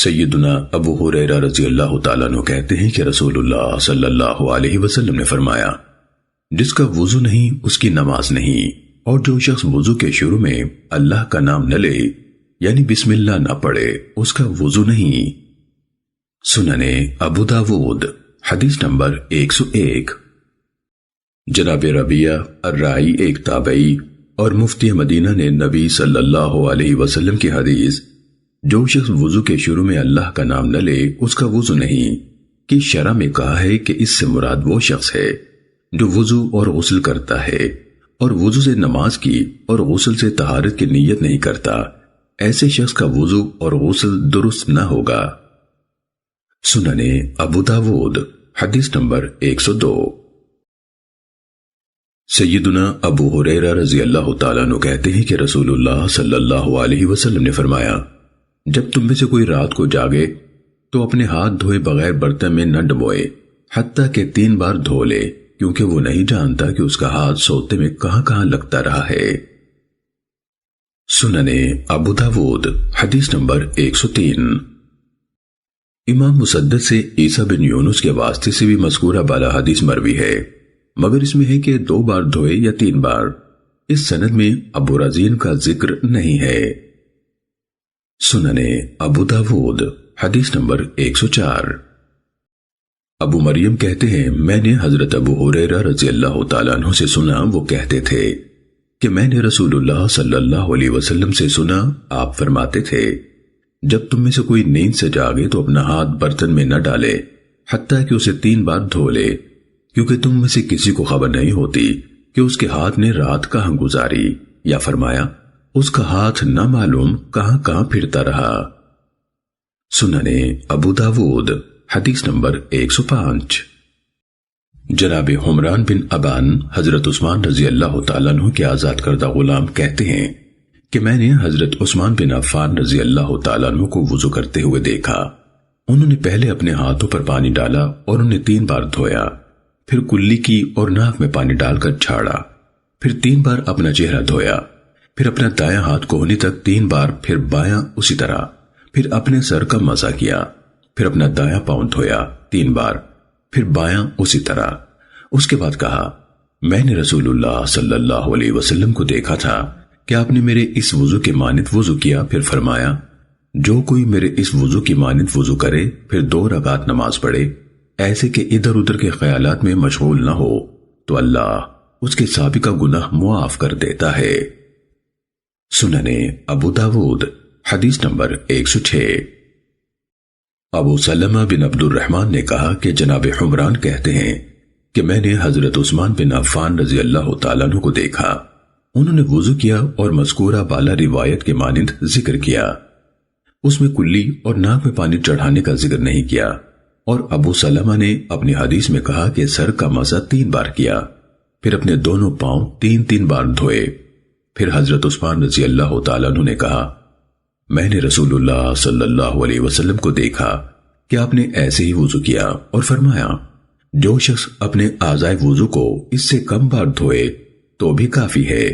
سیدنا ابو ہریرہ رضی اللہ تعالیٰ عنہ کہتے ہیں کہ رسول اللہ صلی اللہ علیہ وسلم نے فرمایا، جس کا وضو نہیں اس کی نماز نہیں، اور جو شخص وضو کے شروع میں اللہ کا نام نہ لے یعنی بسم اللہ نہ پڑھے اس کا وضو نہیں۔ سننے ابو داود حدیث نمبر 101۔ جناب ربیعہ الرائی ایک تابعی اور مفتی مدینہ نے نبی صلی اللہ علیہ وسلم کی حدیث جو شخص وضو کے شروع میں اللہ کا نام نہ لے اس کا وضو نہیں کہ شرع میں کہا ہے کہ اس سے مراد وہ شخص ہے جو وضو اور غسل کرتا ہے اور وضو سے نماز کی اور غسل سے طہارت کی نیت نہیں کرتا، ایسے شخص کا وضو اور غسل درست نہ ہوگا۔ سننے ابو داود حدیث نمبر 102۔ سیدنا ابو ہریرہ رضی اللہ تعالیٰ عنہ کہتے ہیں کہ رسول اللہ صلی اللہ علیہ وسلم نے فرمایا، جب تم میں سے کوئی رات کو جاگے تو اپنے ہاتھ دھوئے بغیر برتن میں نہ ڈبوئے حتیٰ کہ 3 بار دھو لے، کیونکہ وہ نہیں جانتا کہ اس کا ہاتھ سوتے میں کہاں کہاں لگتا رہا ہے۔ سننے ابو داود حدیث نمبر 103۔ امام مسدد سے عیسیٰ بن یونس کے واسطے سے بھی مذکورہ بالا حدیث مروی ہے، مگر اس میں ہے کہ 2 بار دھوئے یا 3 بار۔ اس سند میں ابو رزین کا ذکر نہیں ہے۔ سننے ابو داود حدیث نمبر 104۔ ابو مریم کہتے ہیں، میں نے حضرت ابو ہریرہ رضی اللہ تعالیٰ عنہ سے سنا، وہ کہتے تھے کہ میں نے رسول اللہ صلی اللہ علیہ وسلم سے سنا، آپ فرماتے تھے، جب تم میں سے کوئی نیند سے جاگے تو اپنا ہاتھ برتن میں نہ ڈالے حتیٰ کہ اسے 3 بار دھو لے، کیونکہ تم میں سے کسی کو خبر نہیں ہوتی کہ اس کے ہاتھ نے رات کہاں گزاری، یا فرمایا اس کا ہاتھ نہ معلوم کہاں کہاں پھرتا رہا۔ سننے ابو داود حدیث نمبر 105۔ جناب حمران بن ابان حضرت عثمان رضی اللہ تعالیٰ عنہ کے آزاد کردہ غلام کہتے ہیں کہ میں نے حضرت عثمان بن عفان رضی اللہ تعالیٰ عنہ کو وضو کرتے ہوئے دیکھا۔ انہوں نے پہلے اپنے ہاتھوں پر پانی ڈالا اور انہیں 3 بار دھویا، پھر کلی کی اور ناک میں پانی ڈال کر چھاڑا، پھر 3 بار اپنا چہرہ دھویا، پھر اپنا دایاں ہاتھ کوہنی تک 3 بار، پھر بایاں اسی طرح، پھر اپنے سر کا مسح کیا، پھر اپنا دایاں پاؤں دھویا 3 بار، پھر بایاں اسی طرح۔ اس کے بعد کہا، میں نے رسول اللہ صلی اللہ علیہ وسلم کو دیکھا تھا کہ آپ نے میرے اس وضو کے مانند وضو کیا، پھر فرمایا، جو کوئی میرے اس وضو کی مانند وضو کرے پھر 2 رکعت نماز پڑھے، ایسے کہ ادھر ادھر کے خیالات میں مشغول نہ ہو، تو اللہ اس کے سابقہ گناہ معاف کر دیتا ہے۔ سننے ابو داود حدیث نمبر 106۔ ابو سلمہ بن عبد الرحمن نے کہا کہ جناب حمران کہتے ہیں کہ میں نے حضرت عثمان بن عفان رضی اللہ تعالیٰ عنہ کو دیکھا، انہوں نے وضو کیا اور مذکورہ بالا روایت کے مانند ذکر کیا، اس میں کلی اور ناک میں پانی چڑھانے کا ذکر نہیں کیا، اور ابو سلمہ نے اپنی حدیث میں کہا کہ سر کا مسح 3 بار کیا، پھر اپنے دونوں پاؤں 3 بار دھوئے۔ پھر حضرت عثمان رضی اللہ تعالیٰ عنہ نے کہا، میں نے رسول اللہ صلی اللہ علیہ وسلم کو دیکھا کہ آپ نے ایسے ہی وضو کیا، اور فرمایا، جو شخص اپنے اعضائے وضو کو اس سے کم بار دھوئے تو بھی کافی ہے،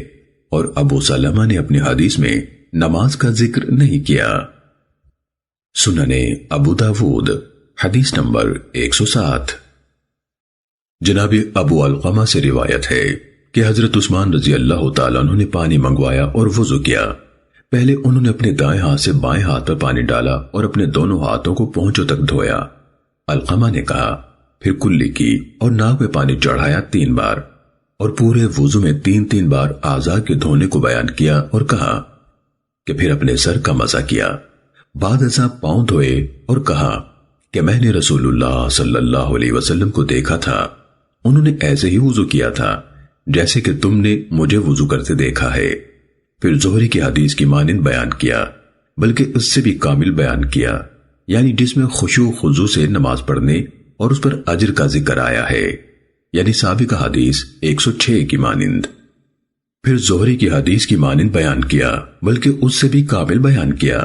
اور ابو سلمہ نے اپنی حدیث میں نماز کا ذکر نہیں کیا۔ سننے ابو داود حدیث نمبر 107۔ جناب ابو علقمہ سے روایت ہے کہ حضرت عثمان رضی اللہ تعالیٰ عنہ نے پانی منگوایا اور وضو کیا۔ پہلے انہوں نے اپنے دائیں ہاتھ سے بائیں ہاتھ پر پانی ڈالا اور اپنے دونوں ہاتھوں کو پونچھوں تک دھویا۔ علقمہ نے کہا، پھر کلی کی اور ناک میں پانی چڑھایا 3 بار، اور پورے وضو میں 3 بار اعضاء کے دھونے کو بیان کیا، اور کہا کہ پھر اپنے سر کا مسح کیا، بعد ازاں پاؤں دھوئے، اور کہا کہ میں نے رسول اللہ صلی اللہ علیہ وسلم کو دیکھا تھا، انہوں نے ایسے ہی وضو کیا تھا جیسے کہ تم نے مجھے وضو کرتے دیکھا ہے۔ پھر زہری کی حدیث کی مانند بیان کیا، بلکہ اس سے بھی کامل بیان کیا، یعنی جس میں خشوع خضوع سے نماز پڑھنے اور اس پر اجر کا ذکر آیا ہے، یعنی سابقہ حدیث 106 کی مانند۔ پھر زہری کی حدیث کی مانند بیان کیا، بلکہ اس سے بھی کامل بیان کیا،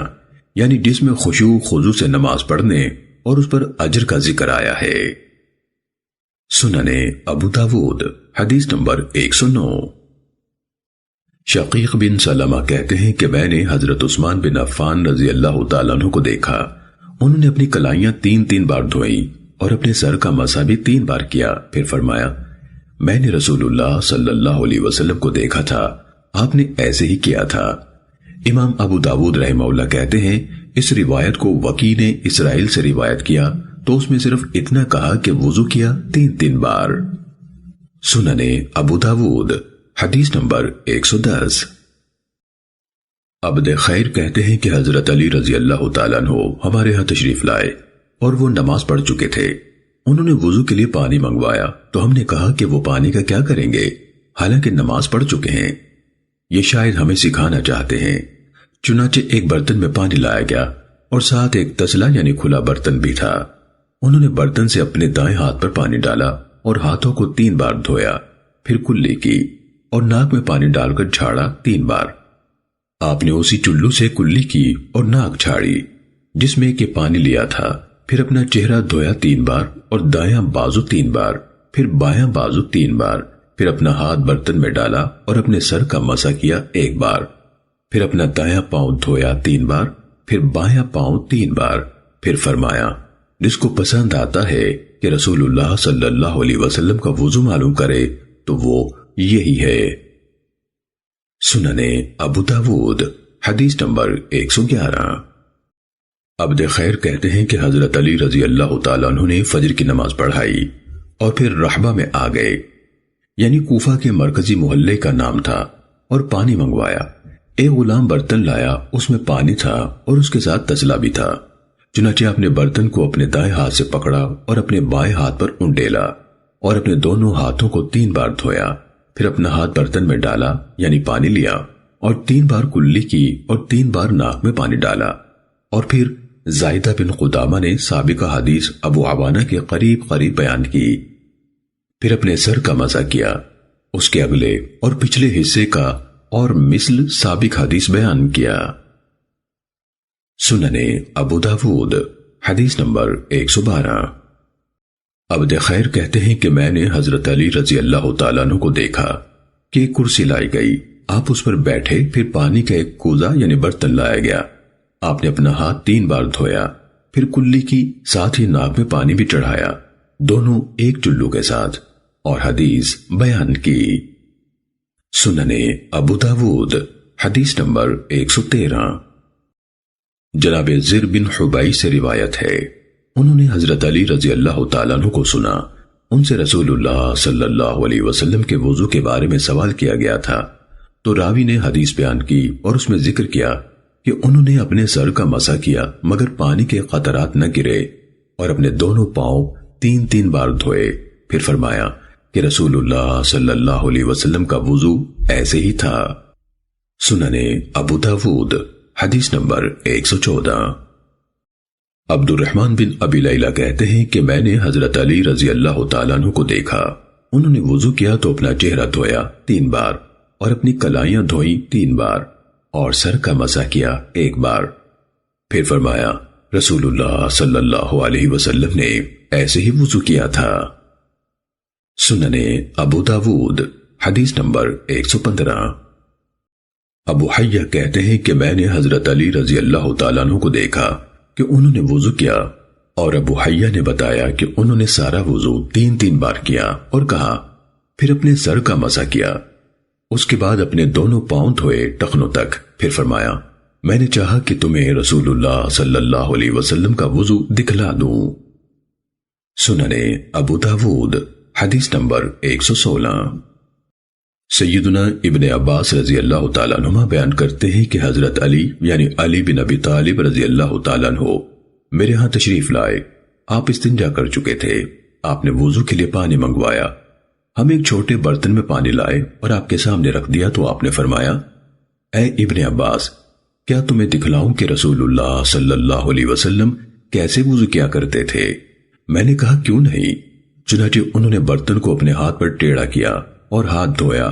یعنی جس میں خشوع خضوع سے نماز پڑھنے اور اس پر اجر کا ذکر آیا ہے۔ سننے ابو داود حدیث نمبر 109۔ شقیق بن سلمہ کہتے ہیں کہ میں نے حضرت عثمان بن عفان رضی اللہ تعالیٰ عنہ کو دیکھا، انہوں نے اپنی کلائیاں 3 بار دھوئیں اور اپنے سر کا مسح بھی 3 بار کیا. پھر فرمایا میں نے رسول اللہ صلی اللہ علیہ وسلم کو دیکھا تھا، آپ نے ایسے ہی کیا تھا. امام ابو داود رحمہ اللہ کہتے ہیں اس روایت کو وکی نے اسرائیل سے روایت کیا تو اس میں صرف اتنا کہا کہ وضو کیا 3 بار. سننے ابو داود حدیث نمبر 110. عبد خیر کہتے ہیں کہ حضرت علی رضی اللہ تعالیٰ عنہ ہمارے ہاں تشریف لائے اور وہ نماز پڑھ چکے تھے. انہوں نے وضو کے لیے پانی منگوایا تو ہم نے کہا کہ وہ پانی کا کیا کریں گے حالانکہ نماز پڑھ چکے ہیں. یہ شاید ہمیں سکھانا چاہتے ہیں. چنانچہ ایک برتن میں پانی لایا گیا اور ساتھ ایک تسلا یعنی کھلا برتن بھی تھا. انہوں نے برتن سے اپنے دائیں ہاتھ پر پانی ڈالا اور ہاتھوں کو 3 بار دھویا، پھر کلی کی اور ناک میں پانی ڈال کر جھاڑا 3 بار. آپ نے اسی چلو سے کلی کی اور ناک جھاڑی جس میں کہ پانی لیا تھا، پھر اپنا چہرہ دھویا 3 بار اور دایاں بازو 3 بار، پھر بایاں بازو 3 بار، پھر اپنا ہاتھ برتن میں ڈالا اور اپنے سر کا مسح کیا 1 بار، پھر اپنا دایاں پاؤں دھویا 3 بار، پھر بایاں پاؤں 3 بار. پھر فرمایا جس کو پسند آتا ہے کہ رسول اللہ صلی اللہ علیہ وسلم کا وضو معلوم کرے تو وہ یہی ہے. سننے ابو داود حدیث نمبر 111. عبد خیر کہتے ہیں کہ حضرت علی رضی اللہ تعالیٰ عنہ نے فجر کی نماز پڑھائی اور پھر رحبہ میں آ گئے، یعنی کوفہ کے مرکزی محلے کا نام تھا، اور پانی منگوایا. ایک غلام برتن لایا، اس میں پانی تھا اور اس کے ساتھ تسلا بھی تھا. چنانچہ اپنے برتن کو اپنے دائیں ہاتھ سے پکڑا اور اپنے بائیں ہاتھ پر انڈیلا اور اپنے دونوں ہاتھوں کو 3 بار دھویا، پھر اپنا ہاتھ برتن میں ڈالا یعنی پانی لیا اور 3 بار کلی کی اور 3 بار ناک میں پانی ڈالا. اور پھر زائدہ بن قدامہ نے سابقہ حدیث ابو عوانہ کے قریب بیان کی. پھر اپنے سر کا مسح کیا، اس کے اگلے اور پچھلے حصے کا اور مثل سابق حدیث بیان کیا. سننے ابو داود حدیث نمبر 112. عبد خیر کہتے ہیں کہ میں نے حضرت علی رضی اللہ تعالیٰ عنہ کو دیکھا کہ ایک کرسی لائی گئی، آپ اس پر بیٹھے، پھر پانی کا ایک کوزہ یعنی برتن لایا گیا، آپ نے اپنا ہاتھ 3 بار دھویا، پھر کلی کی، ساتھ ہی ناک میں پانی بھی چڑھایا، دونوں ایک چلو کے ساتھ، اور حدیث بیان کی. سننے ابو داود حدیث نمبر 113. جناب زر بن حبائی سے روایت ہے، انہوں نے حضرت علی رضی اللہ تعالیٰ عنہ کو سنا، ان سے رسول اللہ صلی اللہ علیہ وسلم کے وضو کے بارے میں سوال کیا گیا تھا تو راوی نے حدیث بیان کی اور اس میں ذکر کیا کہ انہوں نے اپنے سر کا مسح کیا مگر پانی کے قطرات نہ گرے اور اپنے دونوں پاؤں 3 بار دھوئے. پھر فرمایا کہ رسول اللہ صلی اللہ علیہ وسلم کا وضو ایسے ہی تھا. سننے ابو داود حدیث نمبر 114. عبد الرحمن بن ابی لیلہ کہتے ہیں کہ میں نے حضرت علی رضی اللہ تعالیٰ عنہ کو دیکھا، انہوں نے وضو کیا تو اپنا چہرہ دھویا 3 بار اور اپنی کلائیاں دھوئیں 3 بار اور سر کا مسح کیا 1 بار. پھر فرمایا رسول اللہ صلی اللہ علیہ وسلم نے ایسے ہی وضو کیا تھا. سننے ابو داود حدیث نمبر 115. ابو حیہ کہتے ہیں کہ میں نے حضرت علی رضی اللہ تعالیٰ عنہ کو دیکھا کہ انہوں نے وضو کیا، اور ابو حیہ نے بتایا کہ انہوں نے سارا وضو 3 بار کیا اور کہا پھر اپنے سر کا مسح کیا، اس کے بعد اپنے دونوں پاؤں دھوئے ٹخنوں تک. پھر فرمایا میں نے چاہا کہ تمہیں رسول اللہ صلی اللہ علیہ وسلم کا وضو دکھلا دوں. سننے ابو داود حدیث نمبر 116. سیدنا ابن عباس رضی اللہ تعالیٰ عنہ بیان کرتے ہیں کہ حضرت علی یعنی علی بن ابی طالب رضی اللہ تعالیٰ عنہ میرے ہاں تشریف لائے. آپ استنجا کر چکے تھے، آپ نے وضو کے لیے پانی منگوایا، ہم ایک چھوٹے برتن میں پانی لائے اور آپ کے سامنے رکھ دیا تو آپ نے فرمایا اے ابن عباس، کیا تمہیں دکھلاؤں کہ رسول اللہ صلی اللہ علیہ وسلم کیسے وضو کیا کرتے تھے؟ میں نے کہا کیوں نہیں. چنانچہ انہوں نے برتن کو اپنے ہاتھ پر ٹیڑھا کیا اور ہاتھ دھویا،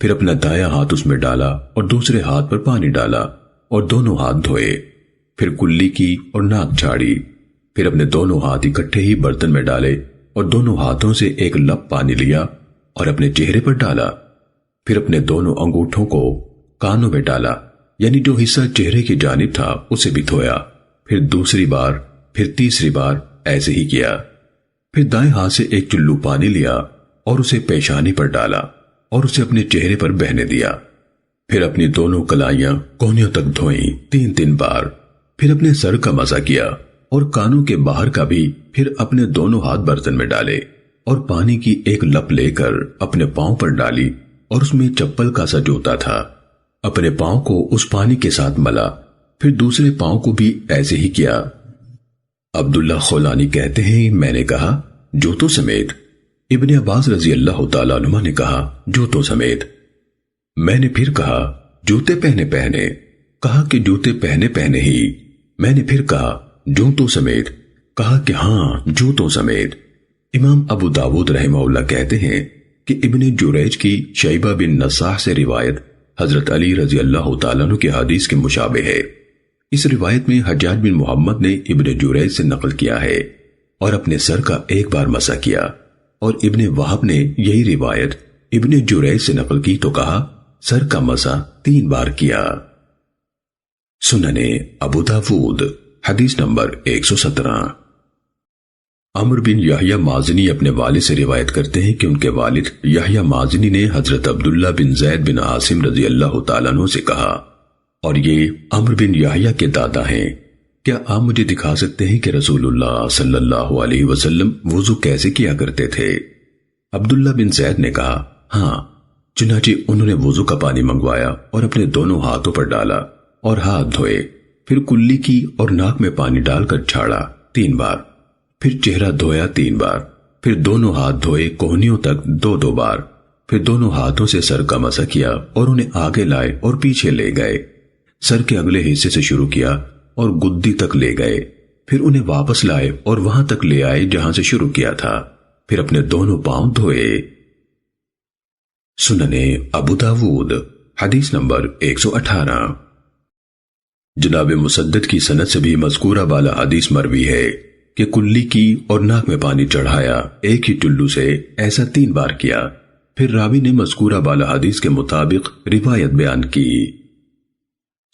پھر اپنا دایاں ہاتھ اس میں ڈالا اور دوسرے ہاتھ پر پانی ڈالا اور دونوں ہاتھ دھوئے، پھر کلی کی اور ناک جھاڑی، پھر اپنے دونوں ہاتھ اکٹھے ہی برتن میں ڈالے اور دونوں ہاتھوں سے ایک لپ پانی لیا اور اپنے چہرے پر ڈالا، پھر اپنے دونوں انگوٹھوں کو کانوں میں ڈالا، یعنی جو حصہ چہرے کی جانب تھا اسے بھی دھویا، پھر دوسری بار پھر تیسری بار ایسے ہی کیا، پھر دائیں ہاتھ سے ایک چلو پانی لیا اور اسے پیشانی پر ڈالا اور اسے اپنے چہرے پر بہنے دیا، پھر اپنی دونوں کلائیاں کونیوں تک دھوئیں 3 بار، پھر اپنے سر کا مسح کیا اور کانوں کے باہر کا بھی، پھر اپنے دونوں ہاتھ برتن میں ڈالے اور پانی کی ایک لپ لے کر اپنے پاؤں پر ڈالی اور اس میں چپل کا سا جوتا تھا، اپنے پاؤں کو اس پانی کے ساتھ ملا، پھر دوسرے پاؤں کو بھی ایسے ہی کیا۔ عبداللہ خولانی کہتے ہیں میں نے کہا جوتوں سمیت؟ ابن عباس رضی اللہ تعالیٰ عنہ نے کہا جوتوں سمیت۔ میں نے پھر کہا جوتے پہنے پہنے؟ کہا کہ جوتے پہنے پہنے ہی۔ میں نے پھر کہا جوتوں سمیت؟ کہا کہ ہاں جوتوں سمیت۔ امام ابو داود رحمہ اللہ کہتے ہیں کہ ابن جریج کی شیبہ بن نصاح سے روایت حضرت علی رضی اللہ تعالیٰ عنہ کی حدیث کے مشابہ ہے۔ اس روایت میں حجاج بن محمد نے ابن جریج سے نقل کیا ہے اور اپنے سر کا ایک بار مسح کیا، اور ابن وہب نے یہی روایت ابن جریج سے نقل کی تو کہا سر کا مسح 3 بار کیا۔ سننے ابو داود حدیث نمبر 117۔ عمر بن یحییٰ مازنی اپنے والد سے روایت کرتے ہیں کہ ان کے والد یحییٰ مازنی نے حضرت عبداللہ بن زید بن عاصم رضی اللہ تعالیٰ عنہ سے کہا، اور یہ عمر بن یحییٰ کے دادا ہیں، کیا آپ مجھے دکھا سکتے ہیں کہ رسول اللہ صلی اللہ علیہ وسلم وضو کیسے کیا کرتے تھے؟ عبداللہ بن زید نے کہا ہاں، چنانچہ انہوں نے وضو کا پانی منگوایا اور اپنے دونوں ہاتھوں پر ڈالا اور ہاتھ دھوئے، پھر کلی کی اور ناک میں پانی ڈال کر چھاڑا 3 بار، پھر چہرہ دھویا 3 بار، پھر دونوں ہاتھ دھوئے کوہنیوں تک 2 بار، پھر دونوں ہاتھوں سے سر کا مسح کیا اور انہیں آگے لائے اور پیچھے لے گئے، سر کے اگلے حصے سے شروع کیا اور گدی تک لے گئے، پھر انہیں واپس لائے اور وہاں تک لے آئے جہاں سے شروع کیا تھا، پھر اپنے دونوں پاؤں دھوئے۔ سننے ابو داود حدیث نمبر 118۔ جناب مسدد کی سند سے بھی مذکورہ والا حدیث مروی ہے کہ کلی کی اور ناک میں پانی چڑھایا ایک ہی چلو سے ایسا 3 بار کیا، پھر راوی نے مذکورہ والا حدیث کے مطابق روایت بیان کی۔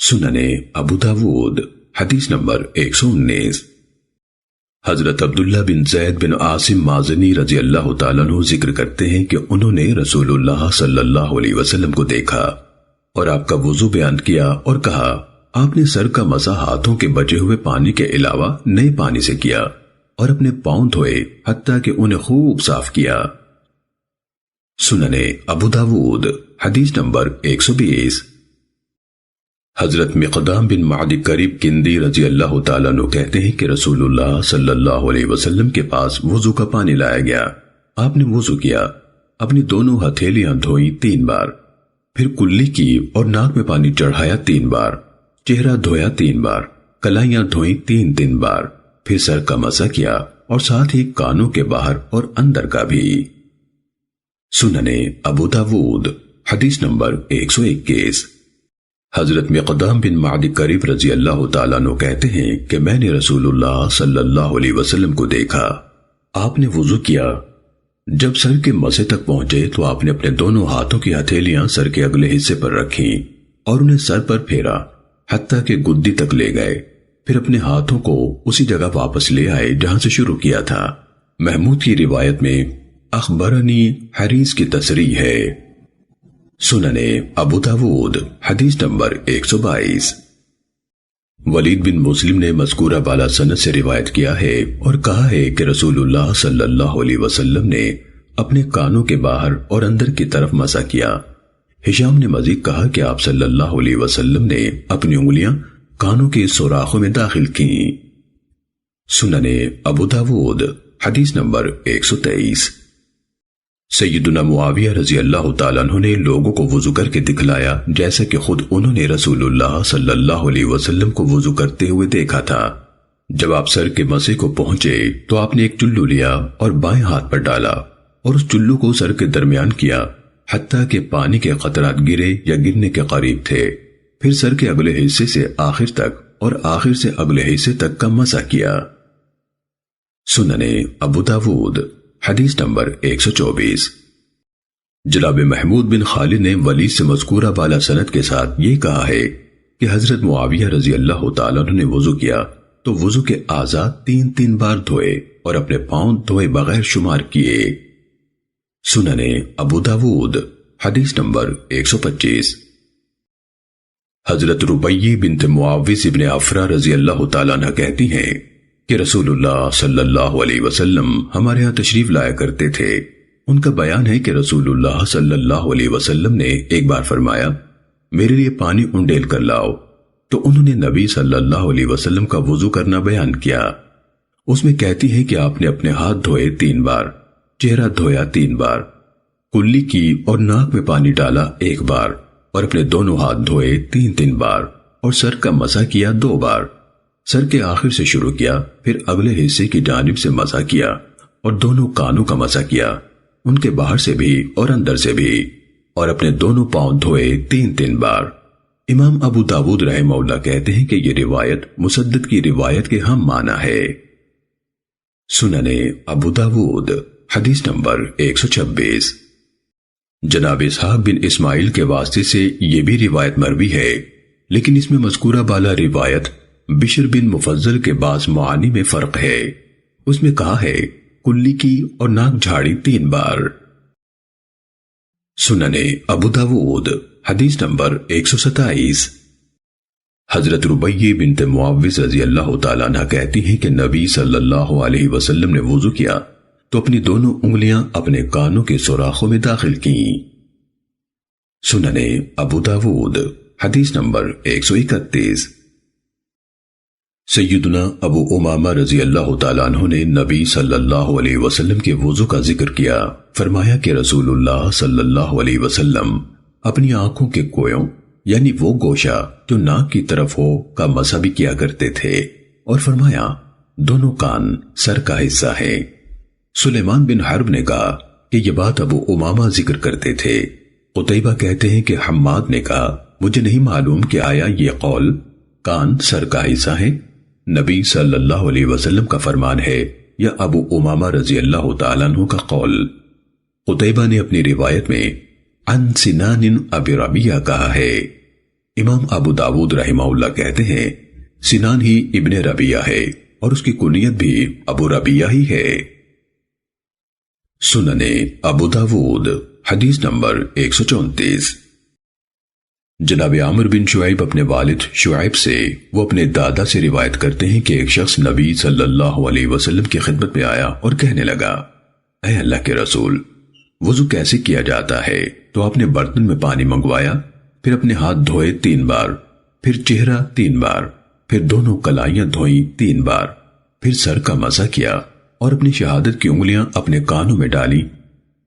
سننے ابو داود حدیث نمبر 119۔ حضرت عبداللہ بن زید بن عاصم مازنی رضی اللہ تعالیٰ عنہ ذکر کرتے ہیں کہ انہوں نے رسول اللہ صلی اللہ علیہ وسلم کو دیکھا اور آپ کا وضو بیان کیا اور کہا آپ نے سر کا مسح ہاتھوں کے بچے ہوئے پانی کے علاوہ نئے پانی سے کیا اور اپنے پاؤں دھوئے حتیٰ کہ انہیں خوب صاف کیا۔ سننے ابو داود حدیث نمبر 120۔ حضرت مقدام بن معد کریب کندی رضی اللہ تعالیٰ عنہ کہتے ہیں کہ رسول اللہ صلی اللہ علیہ وسلم کے پاس وضو کا پانی لایا گیا، آپ نے وضو کیا، اپنی دونوں ہتھیلیاں دھوئیں 3 بار، پھر کلی کی اور ناک میں پانی چڑھایا 3 بار، چہرہ دھویا 3 بار، کلائیاں دھوئیں 3 بار، پھر سر کا مسح کیا اور ساتھ ہی کانوں کے باہر اور اندر کا بھی۔ سننے ابو داود حدیث نمبر 121۔ حضرت مقدام بن معد کریب رضی اللہ تعالیٰ عنہ کہتے ہیں کہ میں نے رسول اللہ صلی اللہ علیہ وسلم کو دیکھا، آپ نے وضو کیا، جب سر کے مسح تک پہنچے تو آپ نے اپنے دونوں ہاتھوں کی ہتھیلیاں سر کے اگلے حصے پر رکھیں اور انہیں سر پر پھیرا حتیٰ کہ گدی تک لے گئے، پھر اپنے ہاتھوں کو اسی جگہ واپس لے آئے جہاں سے شروع کیا تھا۔ محمود کی روایت میں اخبرنی حریث کی تصریح ہے۔ سننے ابو داود حدیث نمبر 122۔ ولید بن مسلم نے مذکورہ بالا سند سے روایت کیا ہے اور کہا ہے کہ رسول اللہ صلی اللہ علیہ وسلم نے اپنے کانوں کے باہر اور اندر کی طرف مسح کیا۔ ہشام نے مزید کہا کہ آپ صلی اللہ علیہ وسلم نے اپنی انگلیاں کانوں کے سوراخوں میں داخل کیں۔ سننے ابو داود حدیث نمبر 123۔ سیدنا معاویہ رضی اللہ تعالیٰ عنہ نے لوگوں کو وضو کر کے دکھلایا جیسا کہ خود انہوں نے رسول اللہ صلی اللہ علیہ وسلم کو وضو کرتے ہوئے دیکھا تھا۔ جب آپ سر کے مسح کو پہنچے تو آپ نے ایک چلو لیا اور بائیں ہاتھ پر ڈالا اور اس چلو کو سر کے درمیان کیا حتیٰ کہ پانی کے قطرات گرے یا گرنے کے قریب تھے، پھر سر کے اگلے حصے سے آخر تک اور آخر سے اگلے حصے تک کا مسح کیا۔ سننے ابو داود حدیث نمبر 124۔ جناب محمود بن خالد نے ولید سے مذکورہ بالا سند کے ساتھ یہ کہا ہے کہ حضرت معاویہ رضی اللہ تعالیٰ عنہ نے وضو کیا تو وضو کے اعضاء 3 بار دھوئے اور اپنے پاؤں دھوئے بغیر شمار کیے۔ سننے ابو داود حدیث نمبر 125۔ حضرت ربیع بنت معاوض ابن عفرہ رضی اللہ تعالیٰ عنہ کہتی ہیں کہ رسول اللہ صلی اللہ علیہ وسلم ہمارے ہاں تشریف لایا کرتے تھے۔ ان کا بیان ہے کہ رسول اللہ صلی اللہ علیہ وسلم نے ایک بار فرمایا، میرے لیے پانی انڈیل کر لاؤ، تو انہوں نے نبی صلی اللہ علیہ وسلم کا وضو کرنا بیان کیا۔ اس میں کہتی ہے کہ آپ نے اپنے ہاتھ دھوئے 3 بار، چہرہ دھویا 3 بار، کلی کی اور ناک میں پانی ڈالا 1 بار، اور اپنے دونوں ہاتھ دھوئے 3 بار، اور سر کا مسح کیا 2 بار۔ سر کے آخر سے شروع کیا، پھر اگلے حصے کی جانب سے مسح کیا، اور دونوں کانوں کا مسح کیا، ان کے باہر سے بھی اور اندر سے بھی، اور اپنے دونوں پاؤں دھوئے 3 بار۔ امام ابو داود رحمہ اللہ کہتے ہیں کہ یہ روایت مسدد کی روایت کے ہم معنی ہے۔ سننے ابو داود حدیث نمبر 126۔ جناب اسحاق بن اسماعیل کے واسطے سے یہ بھی روایت مروی ہے، لیکن اس میں مذکورہ بالا روایت بشر بن مفضل کے بعض معانی میں فرق ہے۔ اس میں کہا ہے کلی کی اور ناک جھاڑی 3 بار۔ سننے ابو داود حدیث نمبر 127۔ حضرت ربیع بنت معاوض رضی اللہ تعالیٰ عنہ کہتی ہیں کہ نبی صلی اللہ علیہ وسلم نے وضو کیا تو اپنی دونوں انگلیاں اپنے کانوں کے سوراخوں میں داخل کیں۔ سننے ابو داود حدیث نمبر 131۔ سیدنا ابو امامہ رضی اللہ تعالیٰ عنہ نے نبی صلی اللہ علیہ وسلم کے وضو کا ذکر کیا۔ فرمایا کہ رسول اللہ صلی اللہ علیہ وسلم اپنی آنکھوں کے کویوں یعنی وہ گوشہ جو ناک کی طرف ہو کا مسح بھی کیا کرتے تھے، اور فرمایا دونوں کان سر کا حصہ ہے۔ سلیمان بن حرب نے کہا کہ یہ بات ابو امامہ ذکر کرتے تھے۔ قتیبہ کہتے ہیں کہ حماد نے کہا مجھے نہیں معلوم کہ آیا یہ قول کان سر کا حصہ ہے، نبی صلی اللہ علیہ وسلم کا فرمان ہے یا ابو امامہ رضی اللہ تعالیٰ عنہ کا قول۔ قتیبہ نے اپنی روایت میں عن سنان ابی ربیعہ کہا ہے۔ امام ابو داود رحمہ اللہ کہتے ہیں سنان ہی ابن ربیعہ ہے اور اس کی کنیت بھی ابو ربیعہ ہی ہے۔ سننے ابو داود حدیث نمبر 134۔ جناب عامر بن شعیب اپنے والد شعیب سے وہ اپنے دادا سے روایت کرتے ہیں کہ ایک شخص نبی صلی اللہ علیہ وسلم کی خدمت میں آیا اور کہنے لگا، اے اللہ کے رسول، وضو کیسے کیا جاتا ہے؟ تو آپ نے برتن میں پانی منگوایا، پھر اپنے ہاتھ دھوئے 3 بار، پھر چہرہ 3 بار، پھر دونوں کلائیاں دھوئیں 3 بار، پھر سر کا مسح کیا اور اپنی شہادت کی انگلیاں اپنے کانوں میں ڈالی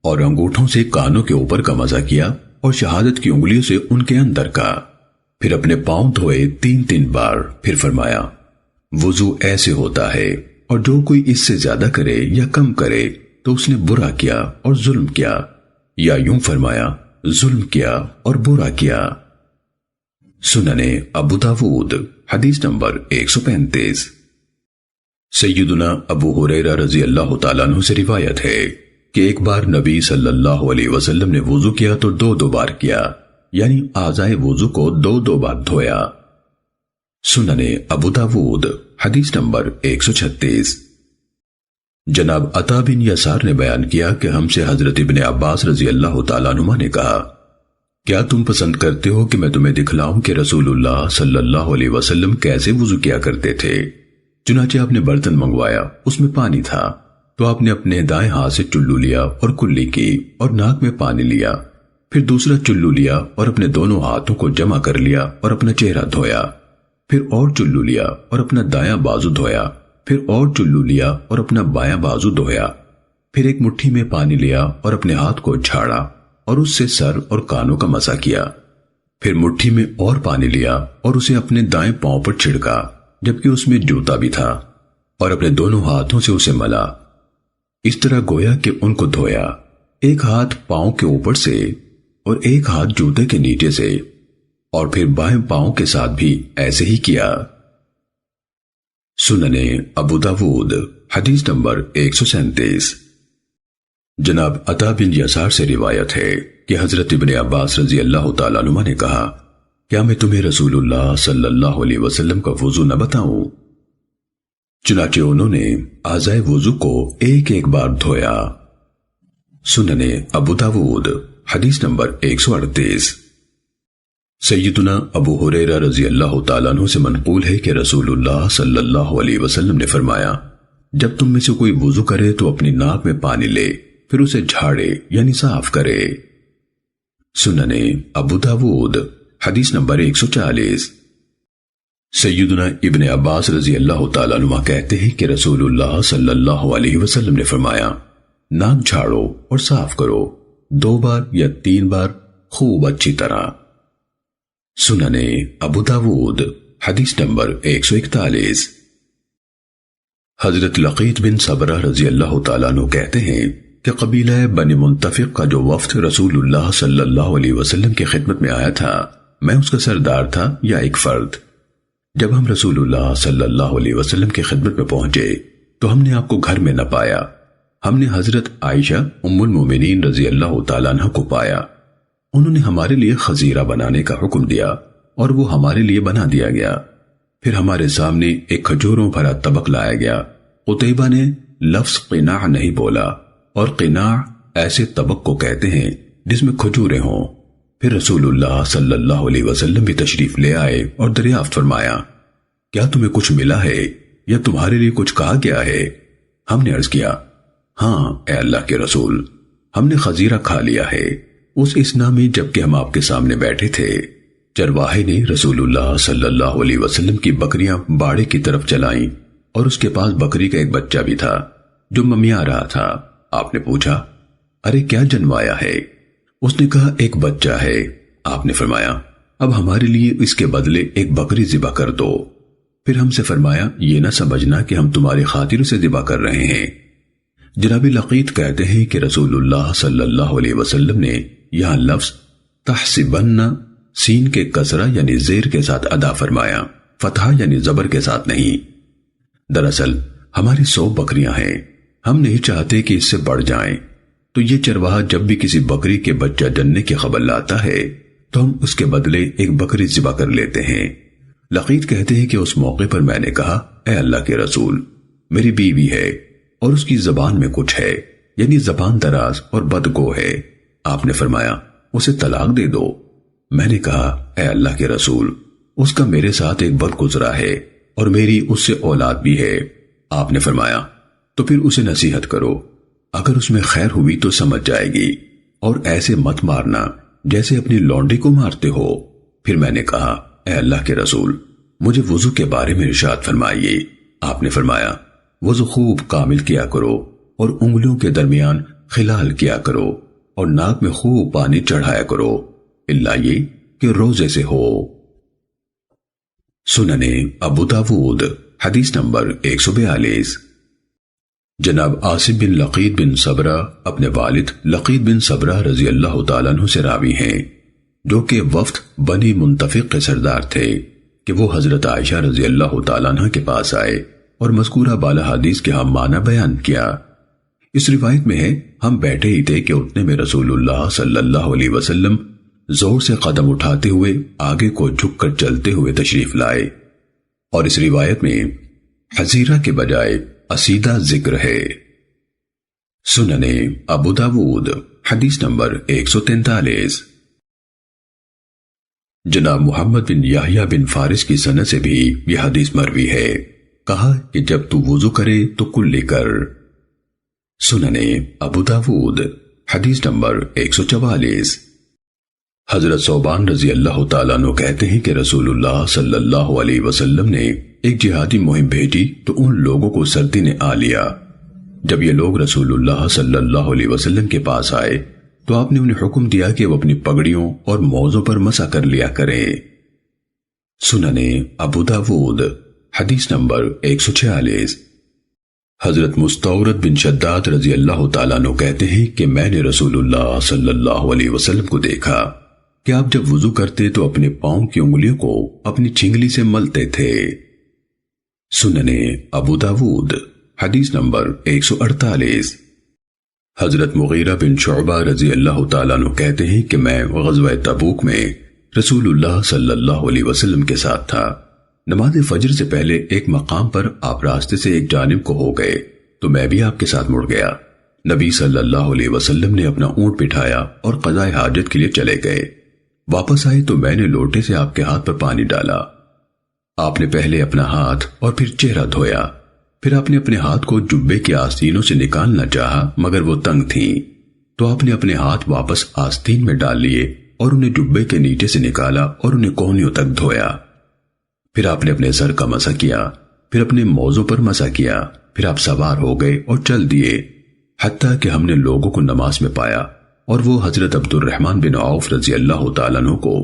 اور انگوٹھوں سے کانوں کے اوپر کا مسح کیا اور شہادت کی انگلیوں سے ان کے اندر کا، پھر اپنے پاؤں دھوئے 3 بار، پھر فرمایا وضو ایسے ہوتا ہے، اور جو کوئی اس سے زیادہ کرے یا کم کرے تو اس نے برا کیا اور ظلم کیا، یا یوں فرمایا ظلم کیا اور برا کیا۔ سننے ابو داود حدیث نمبر 135۔ سیدنا ابو ہریرہ رضی اللہ تعالیٰ عنہ سے روایت ہے کہ ایک بار نبی صلی اللہ علیہ وسلم نے وضو کیا تو 2 بار کیا، یعنی اعضائے وضو کو 2 بار دھویا۔ سننے ابو داود حدیث نمبر 136۔ جناب عطا بن یسار نے بیان کیا کہ ہم سے حضرت ابن عباس رضی اللہ تعالیٰ عنہ نے کہا، کیا تم پسند کرتے ہو کہ میں تمہیں دکھلاؤں کہ رسول اللہ صلی اللہ علیہ وسلم کیسے وضو کیا کرتے تھے؟ چنانچہ آپ نے برتن منگوایا، اس میں پانی تھا، تو آپ نے اپنے دائیں ہاتھ سے چلو لیا اور کلی کی اور ناک میں پانی لیا، پھر دوسرا چلو لیا اور اپنے دونوں ہاتھوں کو جمع کر لیا اور اپنا چہرہ دھویا، پھر اور چلو لیا اور اپنا دایاں بازو دھویا، پھر اور چلو لیا اور اپنا بایاں بازو دھویا، پھر ایک مٹھی میں پانی لیا اور اپنے ہاتھ کو جھاڑا اور اس سے سر اور کانوں کا مسح کیا، پھر مٹھی میں اور پانی لیا اور اسے اپنے دائیں پاؤں پر چھڑکا جبکہ اس میں جوتا بھی تھا، اور اپنے دونوں ہاتھوں سے اسے ملا، اس طرح گویا کہ ان کو دھویا، ایک ہاتھ پاؤں کے اوپر سے اور ایک ہاتھ جوتے کے نیچے سے، اور پھر بائیں پاؤں کے ساتھ بھی ایسے ہی کیا۔ سننے ابو داود حدیث نمبر 137۔ جناب عطا بن یسار سے روایت ہے کہ حضرت ابن عباس رضی اللہ تعالیٰ عنہ نے کہا، کیا میں تمہیں رسول اللہ صلی اللہ علیہ وسلم کا وضو نہ بتاؤں؟ چنانچہ انہوں نے اعضائے وضو کو ایک ایک بار دھویا۔ سنن ابو داود حدیث نمبر 138۔ سیدنا ابو ہریرہ رضی اللہ تعالیٰ عنہ سے منقول ہے کہ رسول اللہ صلی اللہ علیہ وسلم نے فرمایا، جب تم میں سے کوئی وضو کرے تو اپنی ناک میں پانی لے، پھر اسے جھاڑے یعنی صاف کرے۔ سنن ابو داود حدیث نمبر 140۔ سیدنا ابن عباس رضی اللہ تعالیٰ عنہ کہتے ہیں کہ رسول اللہ صلی اللہ علیہ وسلم نے فرمایا، ناک جھاڑو اور صاف کرو 2 بار یا 3 بار خوب اچھی طرح۔ سنن ابو داود حدیث نمبر 141۔ حضرت لقیط بن صبرہ رضی اللہ تعالیٰ عنہ کہتے ہیں کہ قبیلہ بنی منتفق کا جو وفد رسول اللہ صلی اللہ علیہ وسلم کی خدمت میں آیا تھا، میں اس کا سردار تھا یا ایک فرد۔ جب ہم رسول اللہ صلی اللہ علیہ وسلم کی خدمت میں پہنچے تو ہم نے آپ کو گھر میں نہ پایا۔ ہم نے حضرت عائشہ ام المومنین رضی اللہ تعالیٰ عنہ کو پایا۔ انہوں نے ہمارے لیے خزیرہ بنانے کا حکم دیا اور وہ ہمارے لیے بنا دیا گیا۔ پھر ہمارے سامنے ایک کھجوروں بھرا طبق لایا گیا۔ قتیبہ نے لفظ قناع نہیں بولا، اور قناع ایسے طبق کو کہتے ہیں جس میں کھجوریں ہوں۔ پھر رسول اللہ صلی اللہ علیہ وسلم بھی تشریف لے آئے اور دریافت فرمایا، کیا تمہیں کچھ ملا ہے یا تمہارے لیے کچھ کہا گیا ہے؟ ہم نے عرض کیا، ہاں اے اللہ کے رسول، ہم نے خزیرہ کھا لیا ہے۔ اس اسنا میں جبکہ ہم آپ کے سامنے بیٹھے تھے، چرواہے نے رسول اللہ صلی اللہ علیہ وسلم کی بکریاں باڑے کی طرف چلائیں، اور اس کے پاس بکری کا ایک بچہ بھی تھا جو ممیا رہا تھا۔ آپ نے پوچھا، ارے کیا جنوایا ہے؟ اس نے کہا، ایک بچہ ہے۔ آپ نے فرمایا، اب ہمارے لیے اس کے بدلے ایک بکری ذبح کر دو۔ پھر ہم سے فرمایا، یہ نہ سمجھنا کہ ہم تمہاری خاطر اسے ذبح کر رہے ہیں۔ جناب لقیط کہتے ہیں کہ رسول اللہ صلی اللہ علیہ وسلم نے یہاں لفظ تحسبن سین کے کسرہ یعنی زیر کے ساتھ ادا فرمایا، فتحہ یعنی زبر کے ساتھ نہیں۔ دراصل ہماری 100 بکریاں ہیں، ہم نہیں چاہتے کہ اس سے بڑھ جائیں، تو یہ چرواہا جب بھی کسی بکری کے بچہ جننے کی خبر لاتا ہے تو ہم اس کے بدلے ایک بکری ذبح کر لیتے ہیں۔ لقیط کہتے ہیں کہ اس موقع پر میں نے کہا، اے اللہ کے رسول، میری بیوی ہے اور اس کی زبان میں کچھ ہے، یعنی زبان دراز اور بدگو ہے۔ آپ نے فرمایا، اسے طلاق دے دو۔ میں نے کہا، اے اللہ کے رسول، اس کا میرے ساتھ ایک بد گزرا ہے اور میری اس سے اولاد بھی ہے۔ آپ نے فرمایا، تو پھر اسے نصیحت کرو، اگر اس میں خیر ہوئی تو سمجھ جائے گی، اور ایسے مت مارنا جیسے اپنی لونڈی کو مارتے ہو۔ پھر میں نے کہا، اے اللہ کے رسول، مجھے وضو کے بارے میں ارشاد فرمائیے۔ آپ نے فرمایا، وضو خوب کامل کیا کرو اور انگلیوں کے درمیان خلال کیا کرو اور ناک میں خوب پانی چڑھایا کرو، اللہ یہ کہ روزے سے ہو۔ سنن ابو داود حدیث نمبر 142۔ جناب عاصم بن لقیط بن صبرہ اپنے والد لقیط بن صبرہ رضی اللہ تعالیٰ عنہ سے راوی ہیں، جو کہ وفد بنی منتفق کے سردار تھے، کہ وہ حضرت عائشہ رضی اللہ تعالیٰ عنہ کے پاس آئے اور مذکورہ بالا حدیث کے ہم معنی بیان کیا۔ اس روایت میں ہے، ہم بیٹھے ہی تھے کہ اتنے میں رسول اللہ صلی اللہ علیہ وسلم زور سے قدم اٹھاتے ہوئے آگے کو جھک کر چلتے ہوئے تشریف لائے، اور اس روایت میں حزیرہ کے بجائے اسیدہ ذکر ہے۔ سنن ابو داود حدیث نمبر 143۔ جناب محمد بن یحییٰ بن فارس کی سند سے بھی یہ حدیث مروی ہے، کہا کہ جب تو وضو کرے تو کلی کر۔ سنن ابو داود حدیث نمبر 144۔ حضرت ثوبان رضی اللہ تعالیٰ عنہ کہتے ہیں کہ رسول اللہ صلی اللہ علیہ وسلم نے ایک جہادی مہم بھیجی تو ان لوگوں کو سردی نے آ لیا۔ جب یہ لوگ رسول اللہ صلی اللہ علیہ وسلم کے پاس آئے تو آپ نے انہیں حکم دیا کہ وہ اپنی پگڑیوں اور موزوں پر مسح کر لیا کریں۔ سنن ابو داود حدیث نمبر 146۔ حضرت مستورد بن شداد رضی اللہ تعالیٰ عنہ کہتے ہیں کہ میں نے رسول اللہ صلی اللہ علیہ وسلم کو دیکھا کہ آپ جب وضو کرتے تو اپنے پاؤں کی انگلیوں کو اپنی چنگلی سے ملتے تھے۔ سنن ابو داود حدیث نمبر 148۔ حضرت مغیرہ بن شعبہ رضی اللہ تعالیٰ عنہ کہتے ہیں کہ میں غزوہ تبوک میں رسول اللہ صلی اللہ علیہ وسلم کے ساتھ تھا۔ نماز فجر سے پہلے ایک مقام پر آپ راستے سے ایک جانب کو ہو گئے تو میں بھی آپ کے ساتھ مڑ گیا۔ نبی صلی اللہ علیہ وسلم نے اپنا اونٹ بٹھایا اور قضاء حاجت کے لیے چلے گئے۔ واپس آئے تو میں نے لوٹے سے آپ کے ہاتھ پر پانی ڈالا۔ آپ نے پہلے اپنا ہاتھ اور پھر چہرہ دھویا، پھر آپ نے اپنے ہاتھ کو جبے کے آستینوں سے نکالنا چاہا مگر وہ تنگ تھیں، تو آپ نے اپنے ہاتھ واپس آستین میں ڈال لیے اور انہیں جبے کے نیچے سے نکالا اور انہیں کوہنیوں تک دھویا۔ پھر آپ نے اپنے سر کا مسح کیا، پھر اپنے موزوں پر مسح کیا، پھر آپ سوار ہو گئے اور چل دیے، حتیٰ کہ ہم نے لوگوں کو نماز میں پایا اور وہ حضرت عبد الرحمن بن عوف رضی اللہ تعالیٰ عنہ کو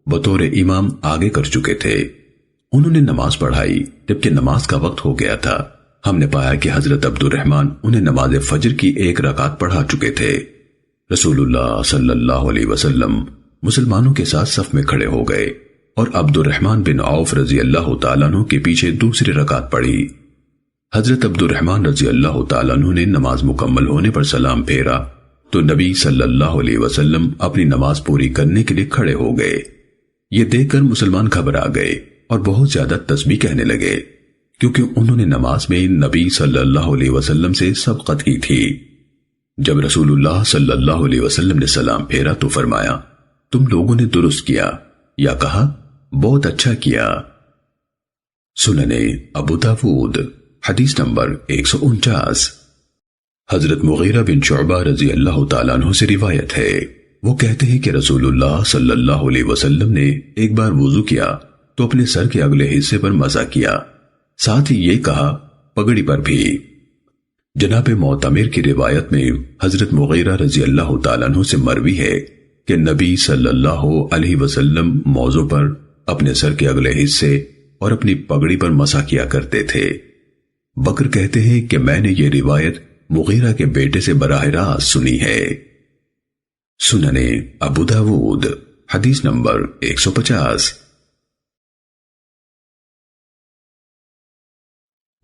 بطور امام آگے کر چکے تھے۔ انہوں نے نماز پڑھائی، جبکہ نماز کا وقت ہو گیا تھا۔ ہم نے پایا کہ حضرت عبد الرحمن انہیں نماز فجر کی 1 رکعت پڑھا چکے تھے۔ رسول اللہ صلی اللہ علیہ وسلم مسلمانوں کے ساتھ صف میں کھڑے ہو گئے اور عبد الرحمن بن عوف رضی اللہ تعالیٰ عنہ کے پیچھے دوسری رکعت پڑھی۔ حضرت عبد الرحمن رضی اللہ تعالیٰ عنہ نے نماز مکمل ہونے پر سلام پھیرا تو نبی صلی اللہ علیہ وسلم اپنی نماز پوری کرنے کے لیے کھڑے ہو گئے۔ یہ دیکھ کر مسلمان گھبرا گئے اور بہت زیادہ تسبیح کہنے لگے، کیونکہ انہوں نے نماز میں نبی صلی اللہ علیہ وسلم سے سبقت کی تھی۔ جب رسول اللہ صلی اللہ علیہ وسلم نے سلام پھیرا تو فرمایا، تم لوگوں نے درست کیا، یا کہا بہت اچھا کیا۔ سننے ابو داود حدیث نمبر 149۔ حضرت مغیرہ بن شعبہ رضی اللہ تعالیٰ عنہ سے روایت ہے، وہ کہتے ہیں کہ رسول اللہ صلی اللہ علیہ وسلم نے ایک بار وضو کیا تو اپنے سر کے اگلے حصے پر مسح کیا، ساتھ ہی یہ کہا پگڑی پر بھی۔ جناب معتمر کی روایت میں حضرت مغیرہ رضی اللہ تعالیٰ عنہ سے مروی ہے کہ نبی صلی اللہ علیہ وسلم موضوع پر اپنے سر کے اگلے حصے اور اپنی پگڑی پر مسح کیا کرتے تھے۔ بکر کہتے ہیں کہ میں نے یہ روایت مغیرہ کے بیٹے سے براہ راست سنی ہے۔ سننے ابو داود حدیث نمبر 150۔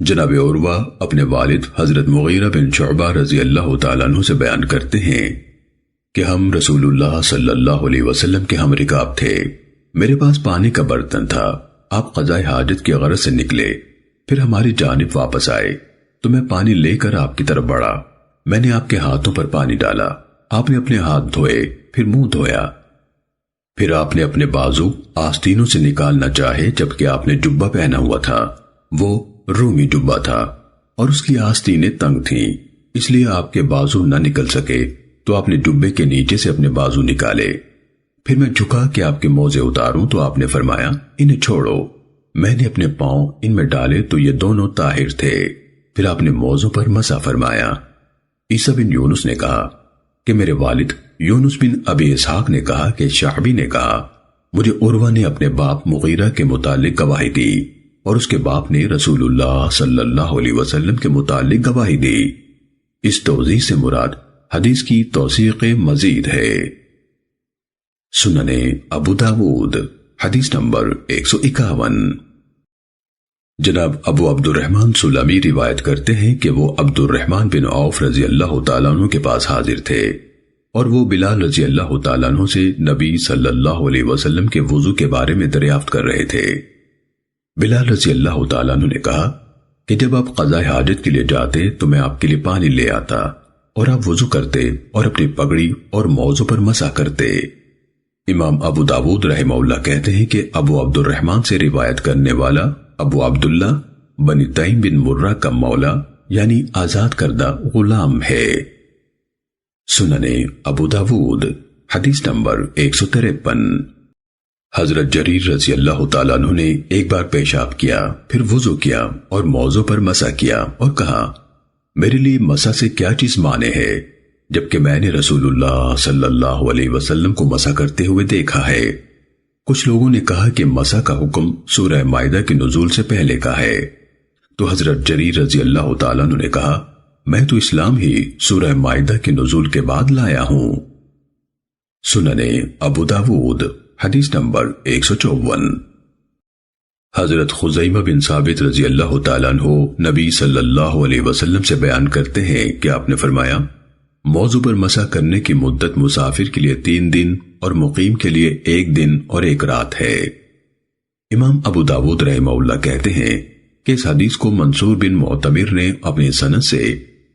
جناب عروہ اپنے والد حضرت مغیرہ بن شعبہ رضی اللہ تعالیٰ عنہ سے بیان کرتے ہیں کہ ہم رسول اللہ صلی اللہ علیہ وسلم کے ہم رکاب تھے۔ میرے پاس پانی کا برتن تھا، آپ قضاء حاجت کی غرض سے نکلے، پھر ہماری جانب واپس آئے تو میں پانی لے کر آپ کی طرف بڑھا۔ میں نے آپ کے ہاتھوں پر پانی ڈالا، آپ نے اپنے ہاتھ دھوئے، پھر منہ دھویا، پھر آپ نے اپنے بازو آستینوں سے نکالنا چاہے، جبکہ آپ نے جبہ پہنا ہوا تھا، وہ رومی جبہ تھا اور اس کی آستینیں تنگ تھیں، اس لیے آپ کے بازو نہ نکل سکے، تو آپ نے جبے کے نیچے سے اپنے بازو نکالے۔ پھر میں جھکا کہ آپ کے موزے اتاروں تو آپ نے فرمایا انہیں چھوڑو۔ میں نے اپنے پاؤں ان میں ڈالے تو یہ دونوں طاہر تھے۔ پھر آپ نے موزوں پر مسح فرمایا۔ عیسیٰ بن یونس نے کہا کہ میرے والد یونس بن ابی اسحاق نے کہا کہ شعبی نے کہا مجھے عروہ نے اپنے باپ مغیرہ کے متعلق گواہی دی اور اس کے باپ نے رسول اللہ صلی اللہ علیہ وسلم کے متعلق گواہی دی۔ اس توضیح سے مراد حدیث کی توثیق مزید ہے۔ سننے ابو داود حدیث نمبر 151۔ جناب ابو عبد الرحمن سلمی روایت کرتے ہیں کہ وہ عبد الرحمن بن عوف رضی اللہ تعالیٰ عنہ کے پاس حاضر تھے اور وہ بلال رضی اللہ تعالیٰ عنہ سے نبی صلی اللہ علیہ وسلم کے وضو کے بارے میں دریافت کر رہے تھے۔ بلال رضی اللہ تعالیٰ عنہ نے کہا کہ جب آپ قضاء حاجت کے لیے جاتے تو میں آپ کے لیے پانی لے آتا اور آپ وضو کرتے اور اپنی پگڑی اور موزوں پر مسح کرتے۔ امام ابو داود رحمہ اللہ کہتے ہیں کہ ابو عبد الرحمن سے روایت کرنے والا ابو عبداللہ بن تیم بن مرہ کا مولا یعنی آزاد کردہ غلام ہے۔ سننے ابو داود حدیث نمبر 153۔ حضرت جریر رضی اللہ تعالیٰ عنہ نے ایک بار پیشاب کیا، پھر وضو کیا اور موضوع پر مسح کیا اور کہا میرے لیے مسح سے کیا چیز مانے ہے، جبکہ میں نے رسول اللہ صلی اللہ علیہ وسلم کو مسح کرتے ہوئے دیکھا ہے۔ کچھ لوگوں نے کہا کہ مسح کا حکم سورہ مائدہ کے نزول سے پہلے کا ہے، تو حضرت جریر رضی اللہ تعالیٰ عنہ نے کہا میں تو اسلام ہی سورہ مائدہ کے نزول کے بعد لایا ہوں۔ سننے ابو داود حدیث نمبر 154۔ حضرت خزیمہ بن ثابت رضی اللہ تعالیٰ عنہ نبی صلی اللہ علیہ وسلم سے بیان کرتے ہیں کہ آپ نے فرمایا موضوع پر مسح کرنے کی مدت مسافر کے لیے 3 دن اور مقیم کے لیے 1 دن اور 1 رات ہے۔ امام ابو داود رحمہ اللہ کہتے ہیں کہ اس حدیث کو منصور بن معتمر نے اپنی سند سے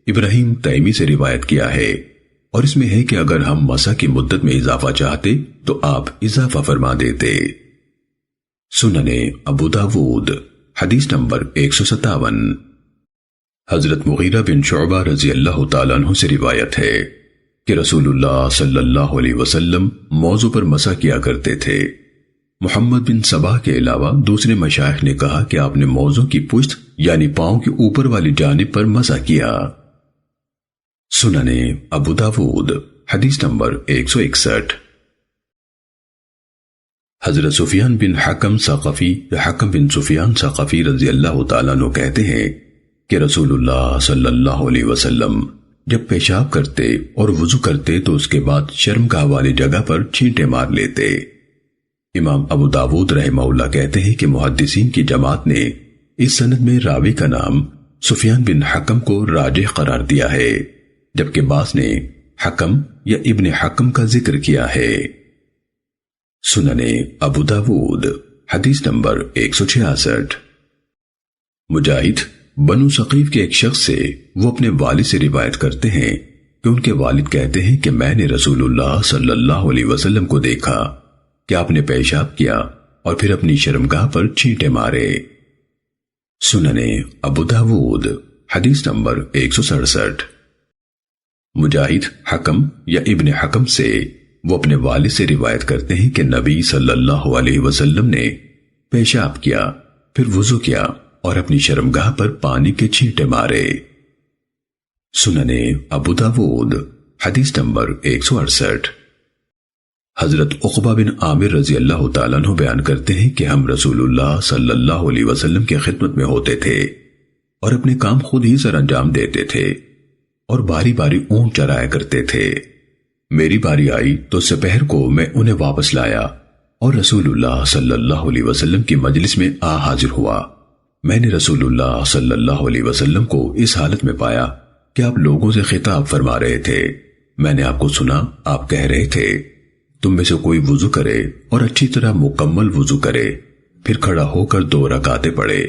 ابراہیم تیمی سے روایت کیا ہے، اور اس میں ہے کہ اگر ہم مسح کی مدت میں اضافہ چاہتے تو آپ اضافہ فرما دیتے۔ سننے ابو داود حدیث نمبر 157۔ حضرت مغیرہ بن شعبہ رضی اللہ تعالیٰ عنہ سے روایت ہے کہ رسول اللہ صلی اللہ علیہ وسلم موضوع پر مسح کیا کرتے تھے۔ محمد بن صباح کے علاوہ دوسرے مشائخ نے کہا کہ آپ نے موضوع کی پشت یعنی پاؤں کی اوپر والی جانب پر مسح کیا۔ سننے ابو داود حدیث نمبر 161۔ حضرت سفیان بن حکم ثقفی حکم بن سفیان ثقفی رضی اللہ تعالیٰ عنہ کہتے ہیں کہ رسول اللہ صلی اللہ علیہ وسلم جب پیشاب کرتے اور وضو کرتے تو اس کے بعد شرمگاہ والی جگہ پر چھینٹے مار لیتے۔ امام ابو داود رحمہ اللہ کہتے ہیں کہ محدثین کی جماعت نے اس سند میں راوی کا نام سفیان بن حکم کو راجح قرار دیا ہے، جبکہ بعض نے حکم یا ابن حکم کا ذکر کیا ہے۔ سننے ابو داود حدیث نمبر 166۔ مجاہد بنو ثقیف کے ایک شخص سے وہ اپنے والد سے روایت کرتے ہیں کہ ان کے والد کہتے ہیں کہ میں نے رسول اللہ صلی اللہ علیہ وسلم کو دیکھا کہ آپ نے پیشاب کیا اور پھر اپنی شرمگاہ پر چھینٹے مارے۔ سننے ابو داود حدیث نمبر 167۔ مجاہد حکم یا ابن حکم سے وہ اپنے والد سے روایت کرتے ہیں کہ نبی صلی اللہ علیہ وسلم نے پیشاب کیا، پھر وضو کیا اور اپنی شرمگاہ پر پانی کے چھینٹے مارے۔ سننے ابو داود حدیث نمبر 168۔ حضرت عقبہ بن عامر رضی اللہ تعالیٰ عنہ بیان کرتے ہیں کہ ہم رسول اللہ صلی اللہ علیہ وسلم کی خدمت میں ہوتے تھے اور اپنے کام خود ہی سر انجام دیتے تھے اور باری باری اونٹ چرایا کرتے تھے۔ میری باری آئی تو سپہر کو میں انہیں واپس لایا اور رسول اللہ صلی اللہ علیہ وسلم کی مجلس میں آ حاضر ہوا۔ میں نے رسول اللہ صلی اللہ علیہ وسلم کو اس حالت میں پایا کہ آپ لوگوں سے خطاب فرما رہے تھے۔ میں نے آپ کو سنا، آپ کہہ رہے تھے تم میں سے کوئی وضو کرے اور اچھی طرح مکمل وضو کرے، پھر کھڑا ہو کر 2 رکعتیں پڑھے،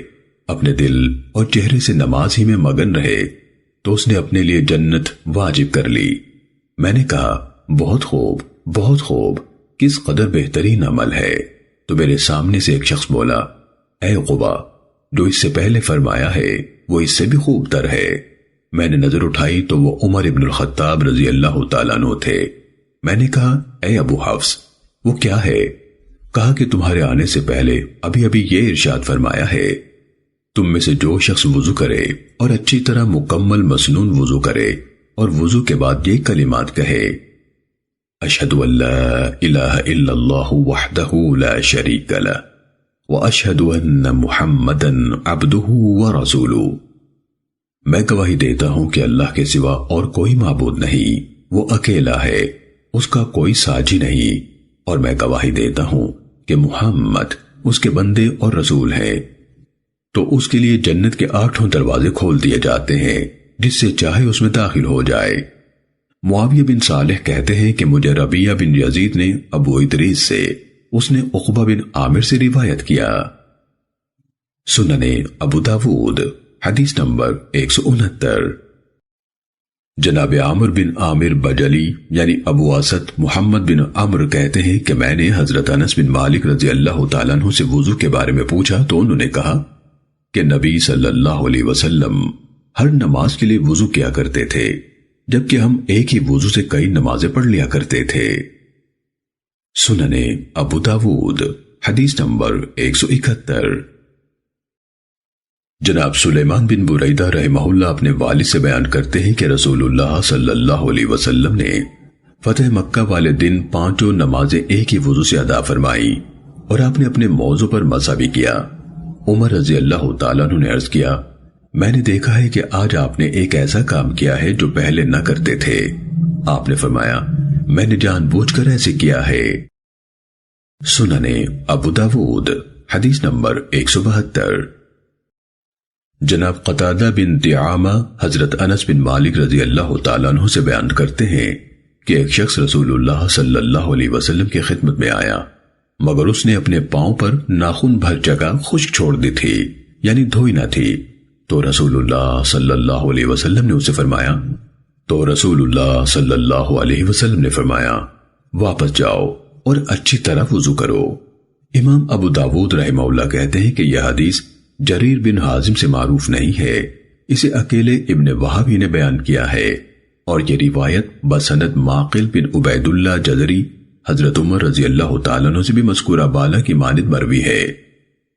اپنے دل اور چہرے سے نماز ہی میں مگن رہے تو اس نے اپنے لیے جنت واجب کر لی۔ میں نے کہا بہت خوب، بہت خوب، کس قدر بہترین عمل ہے۔ تو میرے سامنے سے ایک شخص بولا، اے عقبہ، جو اس سے پہلے فرمایا ہے وہ اس سے بھی خوب تر ہے۔ میں نے نظر اٹھائی تو وہ عمر ابن الخطاب رضی اللہ تعالیٰ عنہ تھے۔ میں نے کہا اے ابو حفص، وہ کیا ہے؟ کہا کہ تمہارے آنے سے پہلے ابھی یہ ارشاد فرمایا ہے، تم میں سے جو شخص وضو کرے اور اچھی طرح مکمل مسنون وضو کرے اور وضو کے بعد یہ کلمات کہے، اشہد ان لا الہ الا اللہ وحدہ لا شریک لہ واشہد ان محمدا عبدہ ورسولہ، میں گواہی دیتا ہوں کہ اللہ کے سوا اور کوئی معبود نہیں، وہ اکیلا ہے، اس کا کوئی ساجی نہیں، اور میں گواہی دیتا ہوں کہ محمد اس کے بندے اور رسول ہیں۔ تو اس کے لیے جنت کے 8 دروازے کھول دیے جاتے ہیں، جس سے چاہے اس میں داخل ہو جائے۔ معاویہ بن صالح کہتے ہیں کہ مجھے ربیہ بن یزید نے ابو ادریس سے، اس نے عقبہ بن عامر سے روایت کیا۔ سننے ابو داود حدیث نمبر 169۔ جناب عامر بن عامر بجلی یعنی ابو اسد محمد بن عمرو کہتے ہیں کہ میں نے حضرت انس بن مالک رضی اللہ تعالیٰ عنہ سے وضو کے بارے میں پوچھا تو انہوں نے کہا کہ نبی صلی اللہ علیہ وسلم ہر نماز کے لیے وضو کیا کرتے تھے، جبکہ ہم ایک ہی وضو سے کئی نمازیں پڑھ لیا کرتے تھے۔ سننے ابو داود حدیث نمبر 171۔ جناب سلیمان بن بریدہ رحمہ اللہ اپنے والد سے بیان کرتے ہیں کہ رسول اللہ صلی اللہ علیہ وسلم نے فتح مکہ والے دن 5 نمازیں ایک ہی وضو سے ادا فرمائی اور آپ نے اپنے موضوع پر مسح بھی کیا۔ عمر رضی اللہ تعالیٰ عنہ نے عرض کیا، میں نے دیکھا ہے کہ آج آپ نے ایک ایسا کام کیا ہے جو پہلے نہ کرتے تھے۔ آپ نے فرمایا، میں نے جان بوجھ کر ایسے کیا ہے۔ سننے ابو داود حدیث نمبر 172۔ جناب قتادہ بن دعامہ حضرت انس بن مالک رضی اللہ تعالیٰ عنہ سے بیان کرتے ہیں کہ ایک شخص رسول اللہ صلی اللہ علیہ وسلم کی خدمت میں آیا مگر اس نے اپنے پاؤں پر ناخن بھر جگہ خشک چھوڑ دی تھی، یعنی دھوئی نہ تھی۔ تو رسول اللہ صلی اللہ علیہ وسلم نے فرمایا واپس جاؤ اور اچھی طرح وضو کرو۔ امام ابو داود رحمہ اللہ کہتے ہیں کہ یہ حدیث جریر بن حازم سے معروف نہیں ہے، اسے اکیلے ابن وہب ہی نے بیان کیا ہے، اور یہ روایت بسند معقل بن عبید اللہ جزری حضرت عمر رضی اللہ تعالیٰ عنہ سے بھی مذکورہ بالا کی مانند مروی ہے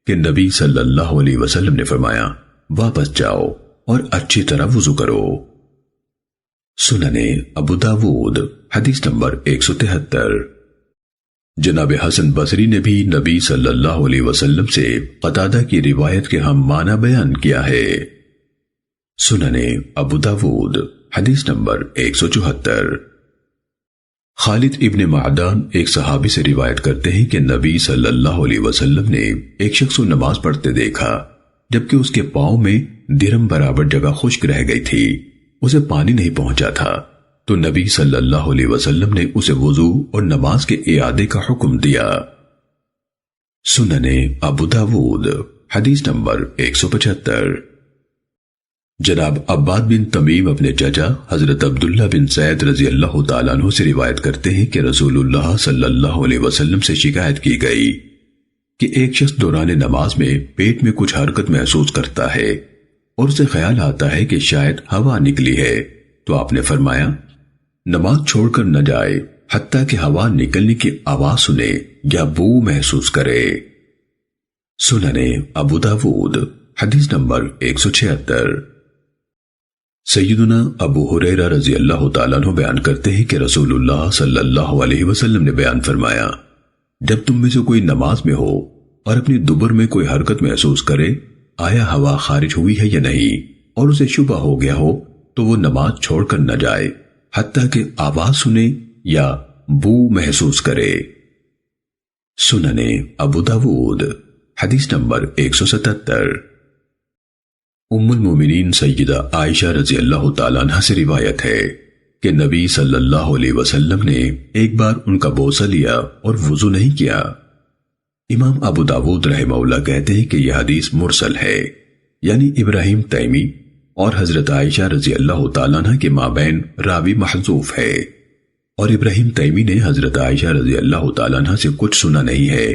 کہ نبی صلی اللہ علیہ وسلم نے فرمایا واپس جاؤ اور اچھی طرح وضو کرو۔ سنن ابو داود حدیث نمبر 173۔ جناب حسن بصری نے بھی نبی صلی اللہ علیہ وسلم سے قتادہ کی روایت کے ہم معنی بیان کیا ہے۔ سنن ابو داود حدیث نمبر 174۔ خالد ابن معدان ایک صحابی سے روایت کرتے ہیں کہ نبی صلی اللہ علیہ وسلم نے ایک شخص کو نماز پڑھتے دیکھا جبکہ اس کے پاؤں میں درم برابر جگہ خشک رہ گئی تھی، اسے پانی نہیں پہنچا تھا، تو نبی صلی اللہ علیہ وسلم نے اسے وضو اور نماز کے اعادے کا حکم دیا۔ سنن ابو داود حدیث نمبر 175۔ جناب عباد بن تمیم اپنے چچا حضرت عبداللہ بن زید رضی اللہ تعالیٰ عنہ سے روایت کرتے ہیں کہ رسول اللہ صلی اللہ علیہ وسلم سے شکایت کی گئی کہ ایک شخص دوران نماز میں پیٹ میں کچھ حرکت محسوس کرتا ہے اور اسے خیال آتا ہے کہ شاید ہوا نکلی ہے، تو آپ نے فرمایا نماز چھوڑ کر نہ جائے حتیٰ کہ ہوا نکلنے کی آواز سنے یا بو محسوس کرے۔ سنن ابو داود حدیث نمبر 176۔ سیدنا ابو ہریرہ رضی اللہ تعالیٰ عنہ بیان کرتے ہیں کہ رسول اللہ صلی اللہ علیہ وسلم نے بیان فرمایا جب تم میں سے کوئی نماز میں ہو اور اپنی دبر میں کوئی حرکت محسوس کرے، آیا ہوا خارج ہوئی ہے یا نہیں، اور اسے شبہ ہو گیا ہو تو وہ نماز چھوڑ کر نہ جائے حتیٰ کہ آواز سنے یا بو محسوس کرے۔ سنن ابو داود حدیث نمبر 177۔ ام المومنین سیدہ عائشہ رضی اللہ تعالیٰ عنہ سے روایت ہے کہ نبی صلی اللہ علیہ وسلم نے ایک بار ان کا بوسہ لیا اور وضو نہیں کیا۔ امام ابو داود رحمہ اللہ کہتے ہیں کہ یہ حدیث مرسل ہے، یعنی ابراہیم تیمی اور حضرت عائشہ رضی اللہ تعالیٰ عنہ کے مابین راوی محذوف ہے، اور ابراہیم تیمی نے حضرت عائشہ رضی اللہ تعالیٰ عنہ سے کچھ سنا نہیں ہے،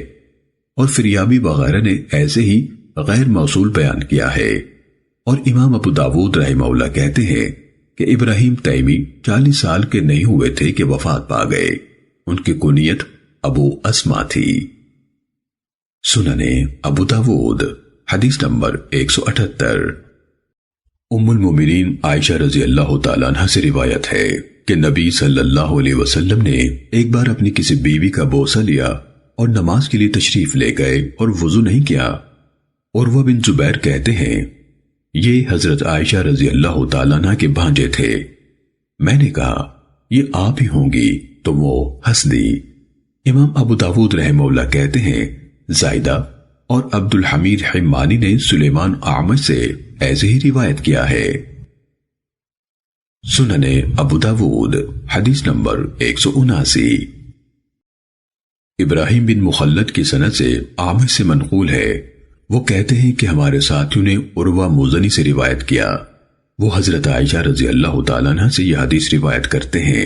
اور فریابی وغیرہ نے ایسے ہی غیر موصول بیان کیا ہے۔ اور امام ابو داود رحمہ اللہ کہتے ہیں کہ ابراہیم تیمی 40 سال کے نہیں ہوئے تھے کہ وفات پا گئے، ان کی کنیت ابو اسما تھی۔ سنن ابو داود حدیث نمبر 178۔ ام المومنین عائشہ رضی اللہ تعالیٰ عنہ سے روایت ہے کہ نبی صلی اللہ علیہ وسلم نے ایک بار اپنی کسی بیوی کا بوسہ لیا اور نماز کے لیے تشریف لے گئے اور وضو نہیں کیا۔ عروہ بن زبیر کہتے ہیں یہ حضرت عائشہ رضی اللہ تعالیٰ عنہ کے بھانجے تھے۔ میں نے کہا یہ آپ ہی ہوں گی، تو وہ ہنس دی۔ امام ابو داود رحمہ اللہ کہتے ہیں زائدہ اور عبد الحمید حمانی نے سلیمان اعمش سے ایسے ہی روایت کیا ہے۔ سنن ابو داود حدیث نمبر 179۔ ابراہیم بن مخلد کی سند سے اعمش سے منقول ہے، وہ کہتے ہیں کہ ہمارے ساتھیوں نے عروہ مزنی سے روایت کیا، وہ حضرت عائشہ رضی اللہ تعالیٰ عنہ سے یہ حدیث روایت کرتے ہیں۔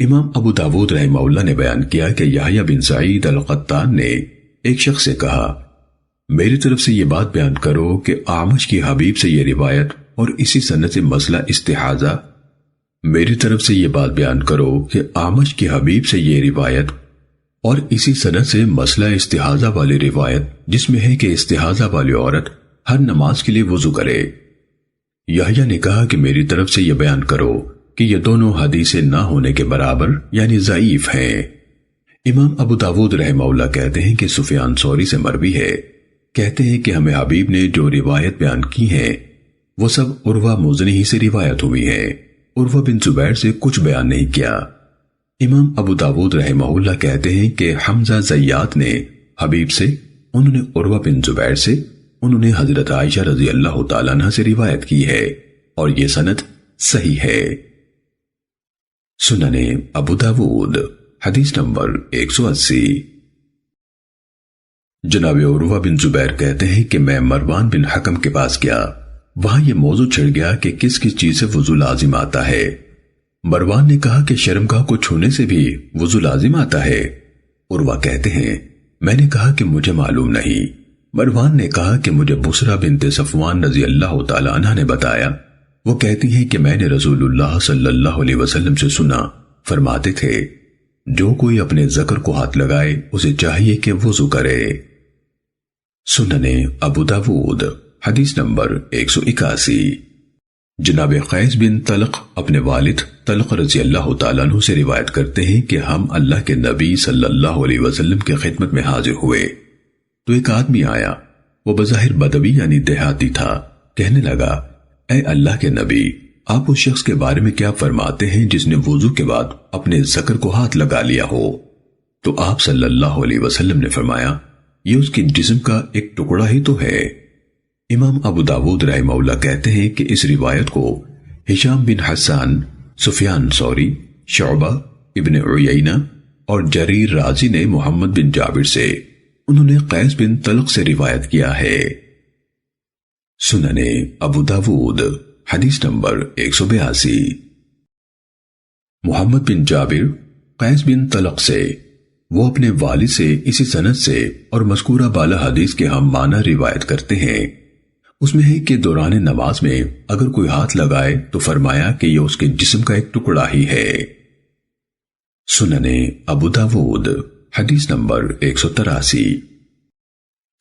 امام ابو داود رحمہ اللہ نے بیان کیا کہ یحییٰ بن سعید القطان نے ایک شخص سے کہا میری طرف سے یہ بات بیان کرو کہ اعمش کی حبیب سے یہ روایت اور اسی سند سے مسئلہ استحاضہ، میری طرف سے یہ بات بیان کرو کہ اعمش کی حبیب سے یہ روایت اور اسی سند سے مسئلہ استحاضہ والی روایت جس میں ہے کہ استحاضہ والی عورت ہر نماز کے لیے وضو کرے۔ یحییٰ نے کہا کہ میری طرف سے یہ بیان کرو کہ یہ دونوں حدیثیں نہ ہونے کے برابر یعنی ضعیف ہیں۔ امام ابو داود رحمہ اللہ کہتے ہیں کہ سفیان ثوری سے مروی ہے، کہتے ہیں کہ ہمیں حبیب نے جو روایت بیان کی ہیں وہ سب عروہ مزنی ہی سے روایت ہوئی ہے، عروہ بن زبیر سے کچھ بیان نہیں کیا۔ امام ابو داود رحمہ اللہ کہتے ہیں کہ حمزہ زیات نے حبیب سے، انہوں نے عروہ بن زبیر سے، انہوں نے حضرت عائشہ رضی اللہ تعالیٰ عنہ سے روایت کی ہے، اور یہ سند صحیح ہے۔ سنن ابو داود حدیث نمبر 180۔ جناب عروہ بن زبیر کہتے ہیں کہ میں مروان بن حکم کے پاس گیا، وہاں یہ موضوع چھڑ گیا کہ کس کس چیز سے وضو لازم آتا ہے۔ مروان نے کہا کہ شرمگاہ کو چھونے سے بھی وضو لازم آتا ہے۔ عروہ کہتے ہیں میں نے کہا کہ مجھے معلوم نہیں۔ مروان نے کہا کہ مجھے بصرہ بنت صفوان رضی اللہ تعالی عنہ نے بتایا، وہ کہتی ہیں کہ میں نے رسول اللہ صلی اللہ علیہ وسلم سے سنا، فرماتے تھے جو کوئی اپنے ذکر کو ہاتھ لگائے اسے چاہیے کہ وضو کرے۔ سنن ابو داود حدیث نمبر 181۔ جناب قیس بن طلق اپنے والد طلق رضی اللہ تعالیٰ عنہ سے روایت کرتے ہیں کہ ہم اللہ کے نبی صلی اللہ علیہ وسلم کی خدمت میں حاضر ہوئے تو ایک آدمی آیا، وہ بظاہر بدوی یعنی دیہاتی تھا۔ کہنے لگا اے اللہ کے نبی، آپ اس شخص کے بارے میں کیا فرماتے ہیں جس نے وضو کے بعد اپنے ذکر کو ہاتھ لگا لیا ہو؟ تو آپ صلی اللہ علیہ وسلم نے فرمایا یہ اس کے جسم کا ایک ٹکڑا ہی تو ہے۔ امام ابو داود رحمہ اللہ کہتے ہیں کہ اس روایت کو ہشام بن حسان، سفیان ثوری، شعبہ ابن عیینہ اور جریر رازی نے محمد بن جابر سے، انہوں نے قیس بن طلق سے روایت کیا ہے۔ سنن ابو داود حدیث نمبر 182۔ محمد بن جابر قیس بن طلق سے، وہ اپنے والد سے اسی سند سے اور مذکورہ بالا حدیث کے ہم معنی روایت کرتے ہیں۔ اس میں ہے کہ دوران نماز میں اگر کوئی ہاتھ لگائے تو فرمایا کہ یہ اس کے جسم کا ایک ٹکڑا ہی ہے۔ سنن ابو داود حدیث نمبر 183۔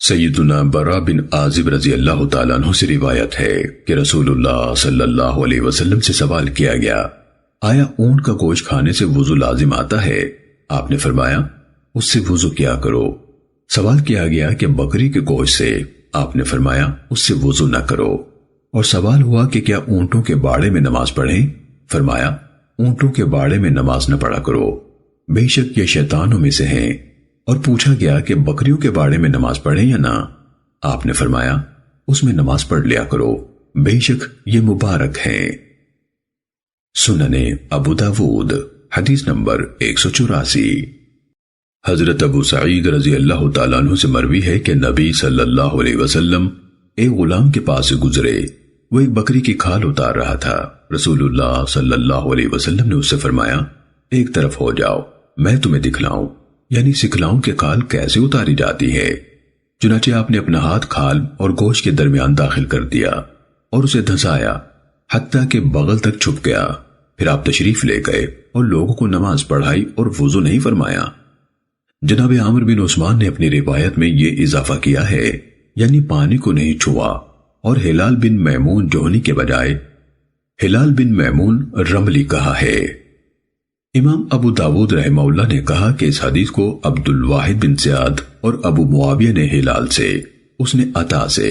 سیدنا برا بن عازب رضی اللہ تعالیٰ عنہ سے روایت ہے کہ رسول اللہ صلی اللہ علیہ وسلم سے سوال کیا گیا آیا اونٹ کا گوشت کھانے سے وضو لازم آتا ہے؟ آپ نے فرمایا اس سے وضو کیا کرو۔ سوال کیا گیا کہ بکری کے گوشت سے؟ آپ نے فرمایا اس سے وضو نہ کرو۔ اور سوال ہوا کہ کیا اونٹوں کے باڑے میں نماز پڑھیں؟ فرمایا اونٹوں کے باڑے میں نماز نہ پڑھا کرو، بے شک یہ شیطانوں میں سے ہیں۔ اور پوچھا گیا کہ بکریوں کے باڑے میں نماز پڑھیں یا نہ؟ آپ نے فرمایا اس میں نماز پڑھ لیا کرو، بے شک یہ مبارک ہیں۔ سنن ابو داود حدیث نمبر 184۔ حضرت ابو سعید رضی اللہ تعالیٰ عنہ سے مروی ہے کہ نبی صلی اللہ علیہ وسلم ایک غلام کے پاس سے گزرے، وہ ایک بکری کی کھال اتار رہا تھا۔ رسول اللہ صلی اللہ علیہ وسلم نے اس سے فرمایا ایک طرف ہو جاؤ، میں تمہیں دکھلاؤں، یعنی سکھلاؤں کہ کھال کیسے اتاری جاتی ہے۔ چنانچہ آپ نے اپنا ہاتھ کھال اور گوشت کے درمیان داخل کر دیا اور اسے دھنسایا حتیٰ کہ بغل تک چھپ گیا۔ پھر آپ تشریف لے گئے اور لوگوں کو نماز پڑھائی اور وضو نہیں فرمایا۔ جناب عامر بن عثمان نے اپنی روایت میں یہ اضافہ کیا ہے، یعنی پانی کو نہیں چھوا، اور ہلال بن میمون جوہنی کے بجائے ہلال بن میمون رملی کہا ہے۔ امام ابو داود رحمہ اللہ نے کہا کہ اس حدیث کو عبد الواحد بن زیاد اور ابو معاویہ نے ہلال سے، اس نے عطا سے،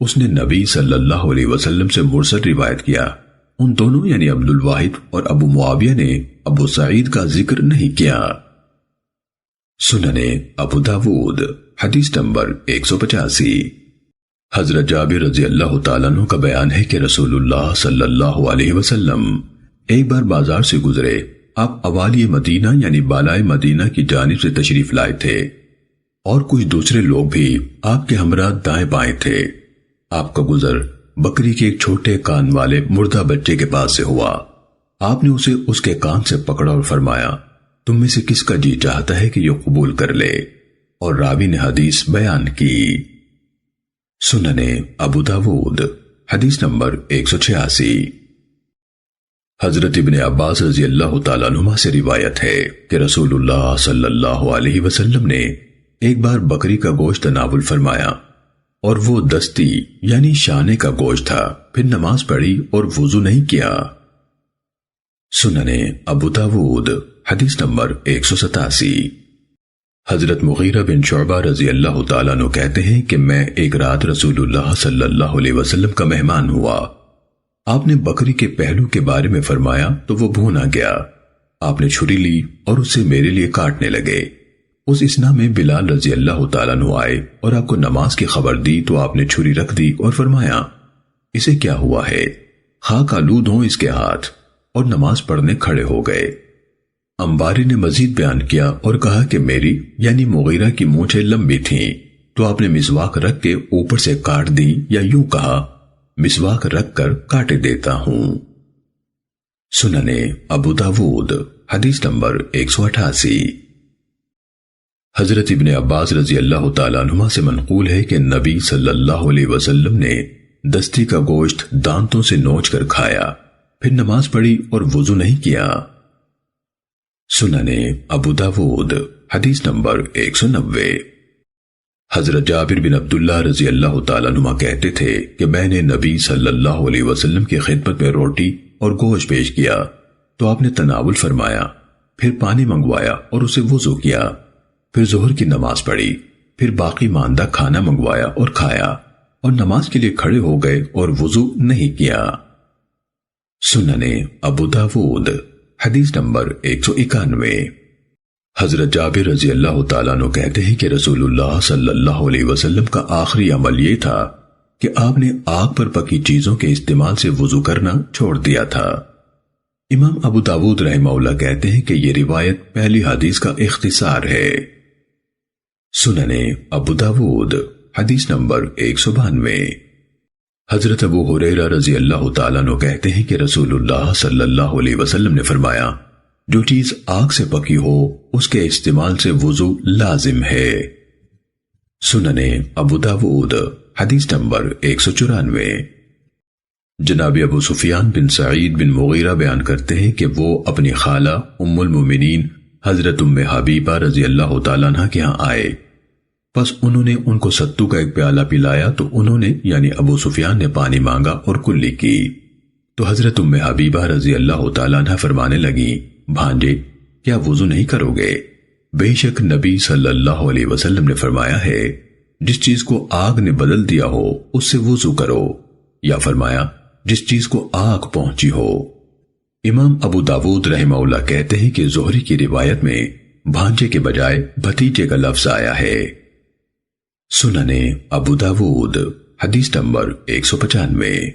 اس نے نبی صلی اللہ علیہ وسلم سے مرسل روایت کیا۔ ان دونوں یعنی عبد الواحد اور ابو معاویہ نے ابو سعید کا ذکر نہیں کیا۔ سنن ابو داود حدیث نمبر 185۔ حضرت جابر رضی اللہ تعالیٰ عنہ کا بیان ہے کہ رسول اللہ صلی اللہ علیہ وسلم ایک بار بازار سے گزرے، آپ اوالی مدینہ یعنی بالائے مدینہ کی جانب سے تشریف لائے تھے اور کچھ دوسرے لوگ بھی آپ کے ہمراہ دائیں بائیں تھے۔ آپ کا گزر بکری کے ایک چھوٹے کان والے مردہ بچے کے پاس سے ہوا۔ آپ نے اسے اس کے کان سے پکڑا اور فرمایا تم میں سے کس کا جی چاہتا ہے کہ یہ قبول کر لے؟ اور راوی نے حدیث بیان کی۔ سنن ابو داود حدیث نمبر 186۔ حضرت ابن عباس رضی اللہ تعالیٰ عنہما سے روایت ہے کہ رسول اللہ صلی اللہ علیہ وسلم نے ایک بار بکری کا گوشت تناول فرمایا اور وہ دستی یعنی شانے کا گوشت تھا، پھر نماز پڑھی اور وضو نہیں کیا۔ سنن ابو داود حدیث نمبر 187۔ حضرت مغیرہ بن شعبہ رضی اللہ تعالیٰ عنہ کہتے ہیں کہ میں ایک رات رسول اللہ صلی اللہ علیہ وسلم کا مہمان ہوا۔ آپ نے بکری کے پہلو کے بارے میں فرمایا تو وہ بھونا گیا۔ آپ نے چھری لی اور اسے میرے لیے کاٹنے لگے۔ اس اسنا میں بلال رضی اللہ تعالیٰ عنہ آئے اور آپ کو نماز کی خبر دی تو آپ نے چھری رکھ دی اور فرمایا اسے کیا ہوا ہے؟ خاک آلود ہوں اس کے ہاتھ، اور نماز پڑھنے کھڑے ہو گئے۔ انباری نے مزید بیان کیا اور کہا کہ میری یعنی مغیرہ کی مونچھیں لمبی تھیں، تو آپ نے مسواک رکھ کے اوپر سے کاٹ دی یا یوں کہا مسواک رکھ کر کاٹے دیتا ہوں۔ سننے ابو داود حدیث نمبر 188۔ حضرت ابن عباس رضی اللہ تعالیٰ عنہما سے منقول ہے کہ نبی صلی اللہ علیہ وسلم نے دستی کا گوشت دانتوں سے نوچ کر کھایا، پھر نماز پڑھی اور وضو نہیں کیا۔ سننے ابو داود حدیث نمبر 190۔ حضرت جابر بن عبداللہ رضی اللہ تعالیٰ عنہما کہتے تھے کہ میں نے نبی صلی اللہ علیہ وسلم کی خدمت میں روٹی اور گوشت پیش کیا تو آپ نے تناول فرمایا، پھر پانی منگوایا اور اسے وضو کیا، پھر ظہر کی نماز پڑھی، پھر باقی ماندہ کھانا منگوایا اور کھایا اور نماز کے لیے کھڑے ہو گئے اور وضو نہیں کیا۔ سننے ابو داود حدیث نمبر 191۔ حضرت جابر رضی اللہ تعالیٰ عنہ کہتے ہیں کہ رسول اللہ صلی اللہ علیہ وسلم کا آخری عمل یہ تھا کہ آپ نے آگ پر پکی چیزوں کے استعمال سے وضو کرنا چھوڑ دیا تھا۔ امام ابو داود رحمہ اللہ کہتے ہیں کہ یہ روایت پہلی حدیث کا اختصار ہے۔ سننے ابو داود حدیث نمبر 192۔ حضرت ابو ہریرہ رضی اللہ تعالیٰ عنہ کہتے ہیں کہ رسول اللہ صلی اللہ علیہ وسلم نے فرمایا جو چیز آگ سے پکی ہو اس کے استعمال سے وضو لازم ہے۔ سننے ابو داود حدیث نمبر 194۔ جناب ابو سفیان بن سعید بن مغیرہ بیان کرتے ہیں کہ وہ اپنی خالہ ام المومنین حضرت ام حبیبہ رضی اللہ تعالیٰ عنہ کے ہاں آئے، پس انہوں نے ان کو ستو کا ایک پیالہ پلایا تو انہوں نے یعنی ابو سفیان نے پانی مانگا اور کلی کی تو حضرت ام حبیبہ رضی اللہ تعالیٰ عنہ فرمانے لگی بھانجے کیا وضو نہیں کرو گے؟ بے شک نبی صلی اللہ علیہ وسلم نے فرمایا ہے جس چیز کو آگ نے بدل دیا ہو اس سے وضو کرو، یا فرمایا جس چیز کو آگ پہنچی ہو۔ امام ابو داود رحمہ اللہ کہتے ہیں کہ زہری کی روایت میں بھانجے کے بجائے بھتیجے کا لفظ آیا ہے۔ سننے ابو داود حدیث نمبر 195۔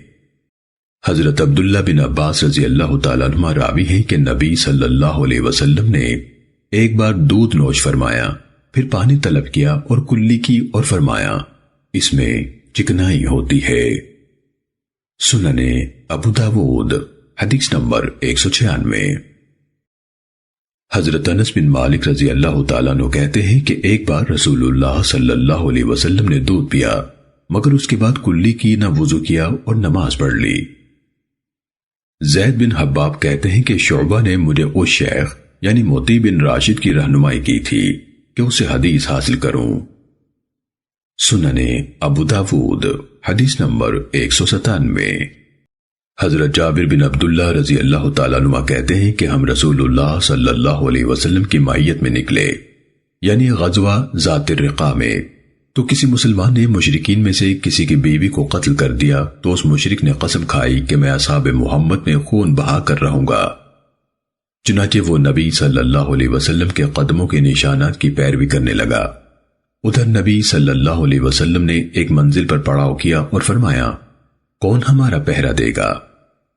حضرت عبداللہ بن عباس رضی اللہ تعالیٰ عنہ راوی ہیں کہ نبی صلی اللہ علیہ وسلم نے ایک بار دودھ نوش فرمایا، پھر پانی طلب کیا اور کلی کی اور فرمایا اس میں چکنائی ہوتی ہے۔ سننے ابو داود حدیث نمبر 196۔ حضرت انس بن مالک رضی اللہ تعالیٰ عنہ کہتے ہیں کہ ایک بار رسول اللہ صلی اللہ علیہ وسلم نے دودھ پیا مگر اس کے بعد کلی کی، نہ وضو کیا اور نماز پڑھ لی۔ زید بن حباب کہتے ہیں کہ شعبہ نے مجھے اس شیخ یعنی موتی بن راشد کی رہنمائی کی تھی کہ اسے حدیث حاصل کروں۔ سننے ابو داود حدیث نمبر 197۔ حضرت جابر بن عبداللہ رضی اللہ تعالیٰ عنہ کہتے ہیں کہ ہم رسول اللہ صلی اللہ علیہ وسلم کی مائیت میں نکلے یعنی غزوہ ذات الرقاع میں، تو کسی مسلمان نے مشرکین میں سے کسی کی بیوی کو قتل کر دیا تو اس مشرک نے قسم کھائی کہ میں اصحاب محمد میں خون بہا کر رہوں گا، چنانچہ وہ نبی صلی اللہ علیہ وسلم کے قدموں کے نشانات کی پیروی کرنے لگا۔ ادھر نبی صلی اللہ علیہ وسلم نے ایک منزل پر پڑاؤ کیا اور فرمایا کون ہمارا پہرا دے گا؟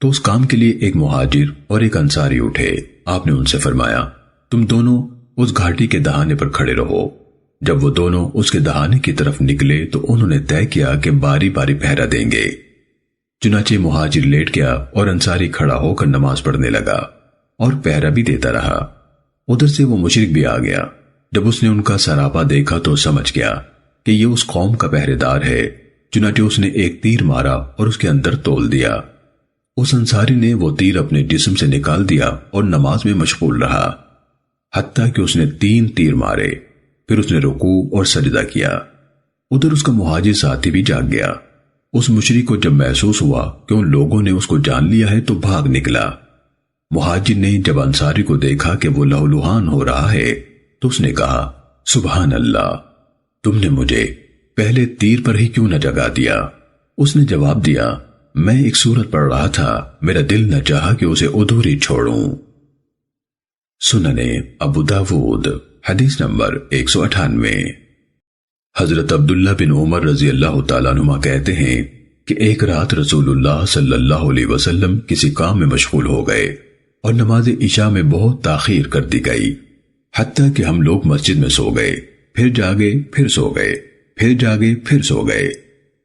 تو اس کام کے لیے ایک مہاجر اور ایک انصاری اٹھے۔ آپ نے ان سے فرمایا تم دونوں اس گھاٹی کے دہانے پر کھڑے رہو۔ جب وہ دونوں اس کے دہانے کی طرف نکلے تو انہوں نے طے کیا کہ باری باری پہرا دیں گے، چنانچہ مہاجر لیٹ گیا اور انصاری کھڑا ہو کر نماز پڑھنے لگا اور پہرا بھی دیتا رہا۔ ادھر سے وہ مشرک بھی آ گیا، جب اس نے ان کا سراپا دیکھا تو سمجھ گیا کہ یہ اس قوم کا پہرے دار ہے، چنانچہ اس نے ایک تیر مارا اور اس کے اندر تول دیا۔ اس انصاری نے وہ تیر اپنے جسم سے نکال دیا اور نماز میں مشغول رہا، حتیٰ کہ اس نے 3 تیر مارے، پھر اس نے رکوع اور سجدہ کیا۔ ادھر اس کا مہاجر ساتھی بھی جاگ گیا۔ اس مشرک کو جب محسوس ہوا کہ ان لوگوں نے اس کو جان لیا ہے تو بھاگ نکلا۔ مہاجر نے جب انصاری کو دیکھا کہ وہ لہولہان ہو رہا ہے تو اس نے کہا سبحان اللہ، تم نے مجھے پہلے تیر پر ہی کیوں نہ جگا دیا؟ اس نے جواب دیا میں ایک سورت پڑھ رہا تھا، میرا دل نہ چاہا کہ اسے ادھور ہی چھوڑوں۔ سننے ابو داود حدیث نمبر 198۔ حضرت عبداللہ بن عمر رضی اللہ تعالیٰ عنہ کہتے ہیں کہ ایک رات رسول اللہ صلی اللہ علیہ وسلم کسی کام میں مشغول ہو گئے اور نماز عشاء میں بہت تاخیر کر دی گئی، حتیٰ کہ ہم لوگ مسجد میں سو گئے، پھر جاگے، پھر سو گئے، پھر جاگے پھر سو گئے۔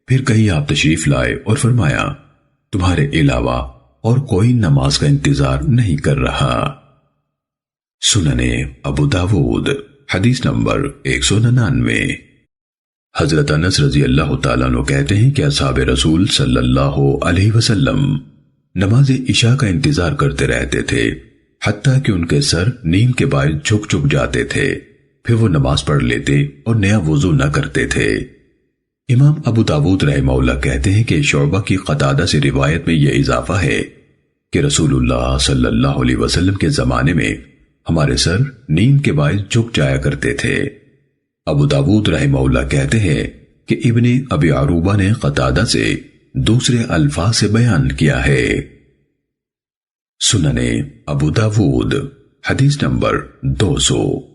پھر کہیں آپ تشریف لائے اور فرمایا تمہارے علاوہ اور کوئی نماز کا انتظار نہیں کر رہا۔ سننے ابو داود حدیث نمبر 199۔ حضرت انس رضی اللہ تعالیٰ عنہ کہتے ہیں کہ اصحاب رسول صلی اللہ علیہ وسلم نماز عشاء کا انتظار کرتے رہتے تھے حتیٰ کہ ان کے سر نیند کے باعث جھک جھک جاتے تھے، پھر وہ نماز پڑھ لیتے اور نیا وضو نہ کرتے تھے۔ امام ابو داود رحمہ اللہ کہتے ہیں کہ شعبہ کی قتادہ سے روایت میں یہ اضافہ ہے کہ رسول اللہ صلی اللہ علیہ وسلم کے زمانے میں ہمارے سر نیند کے باعث جھک جایا کرتے تھے۔ ابو داود رحمہ اللہ کہتے ہیں کہ ابن ابی عروبہ نے قتادہ سے دوسرے الفاظ سے بیان کیا ہے۔ سننے ابو داود حدیث نمبر 200۔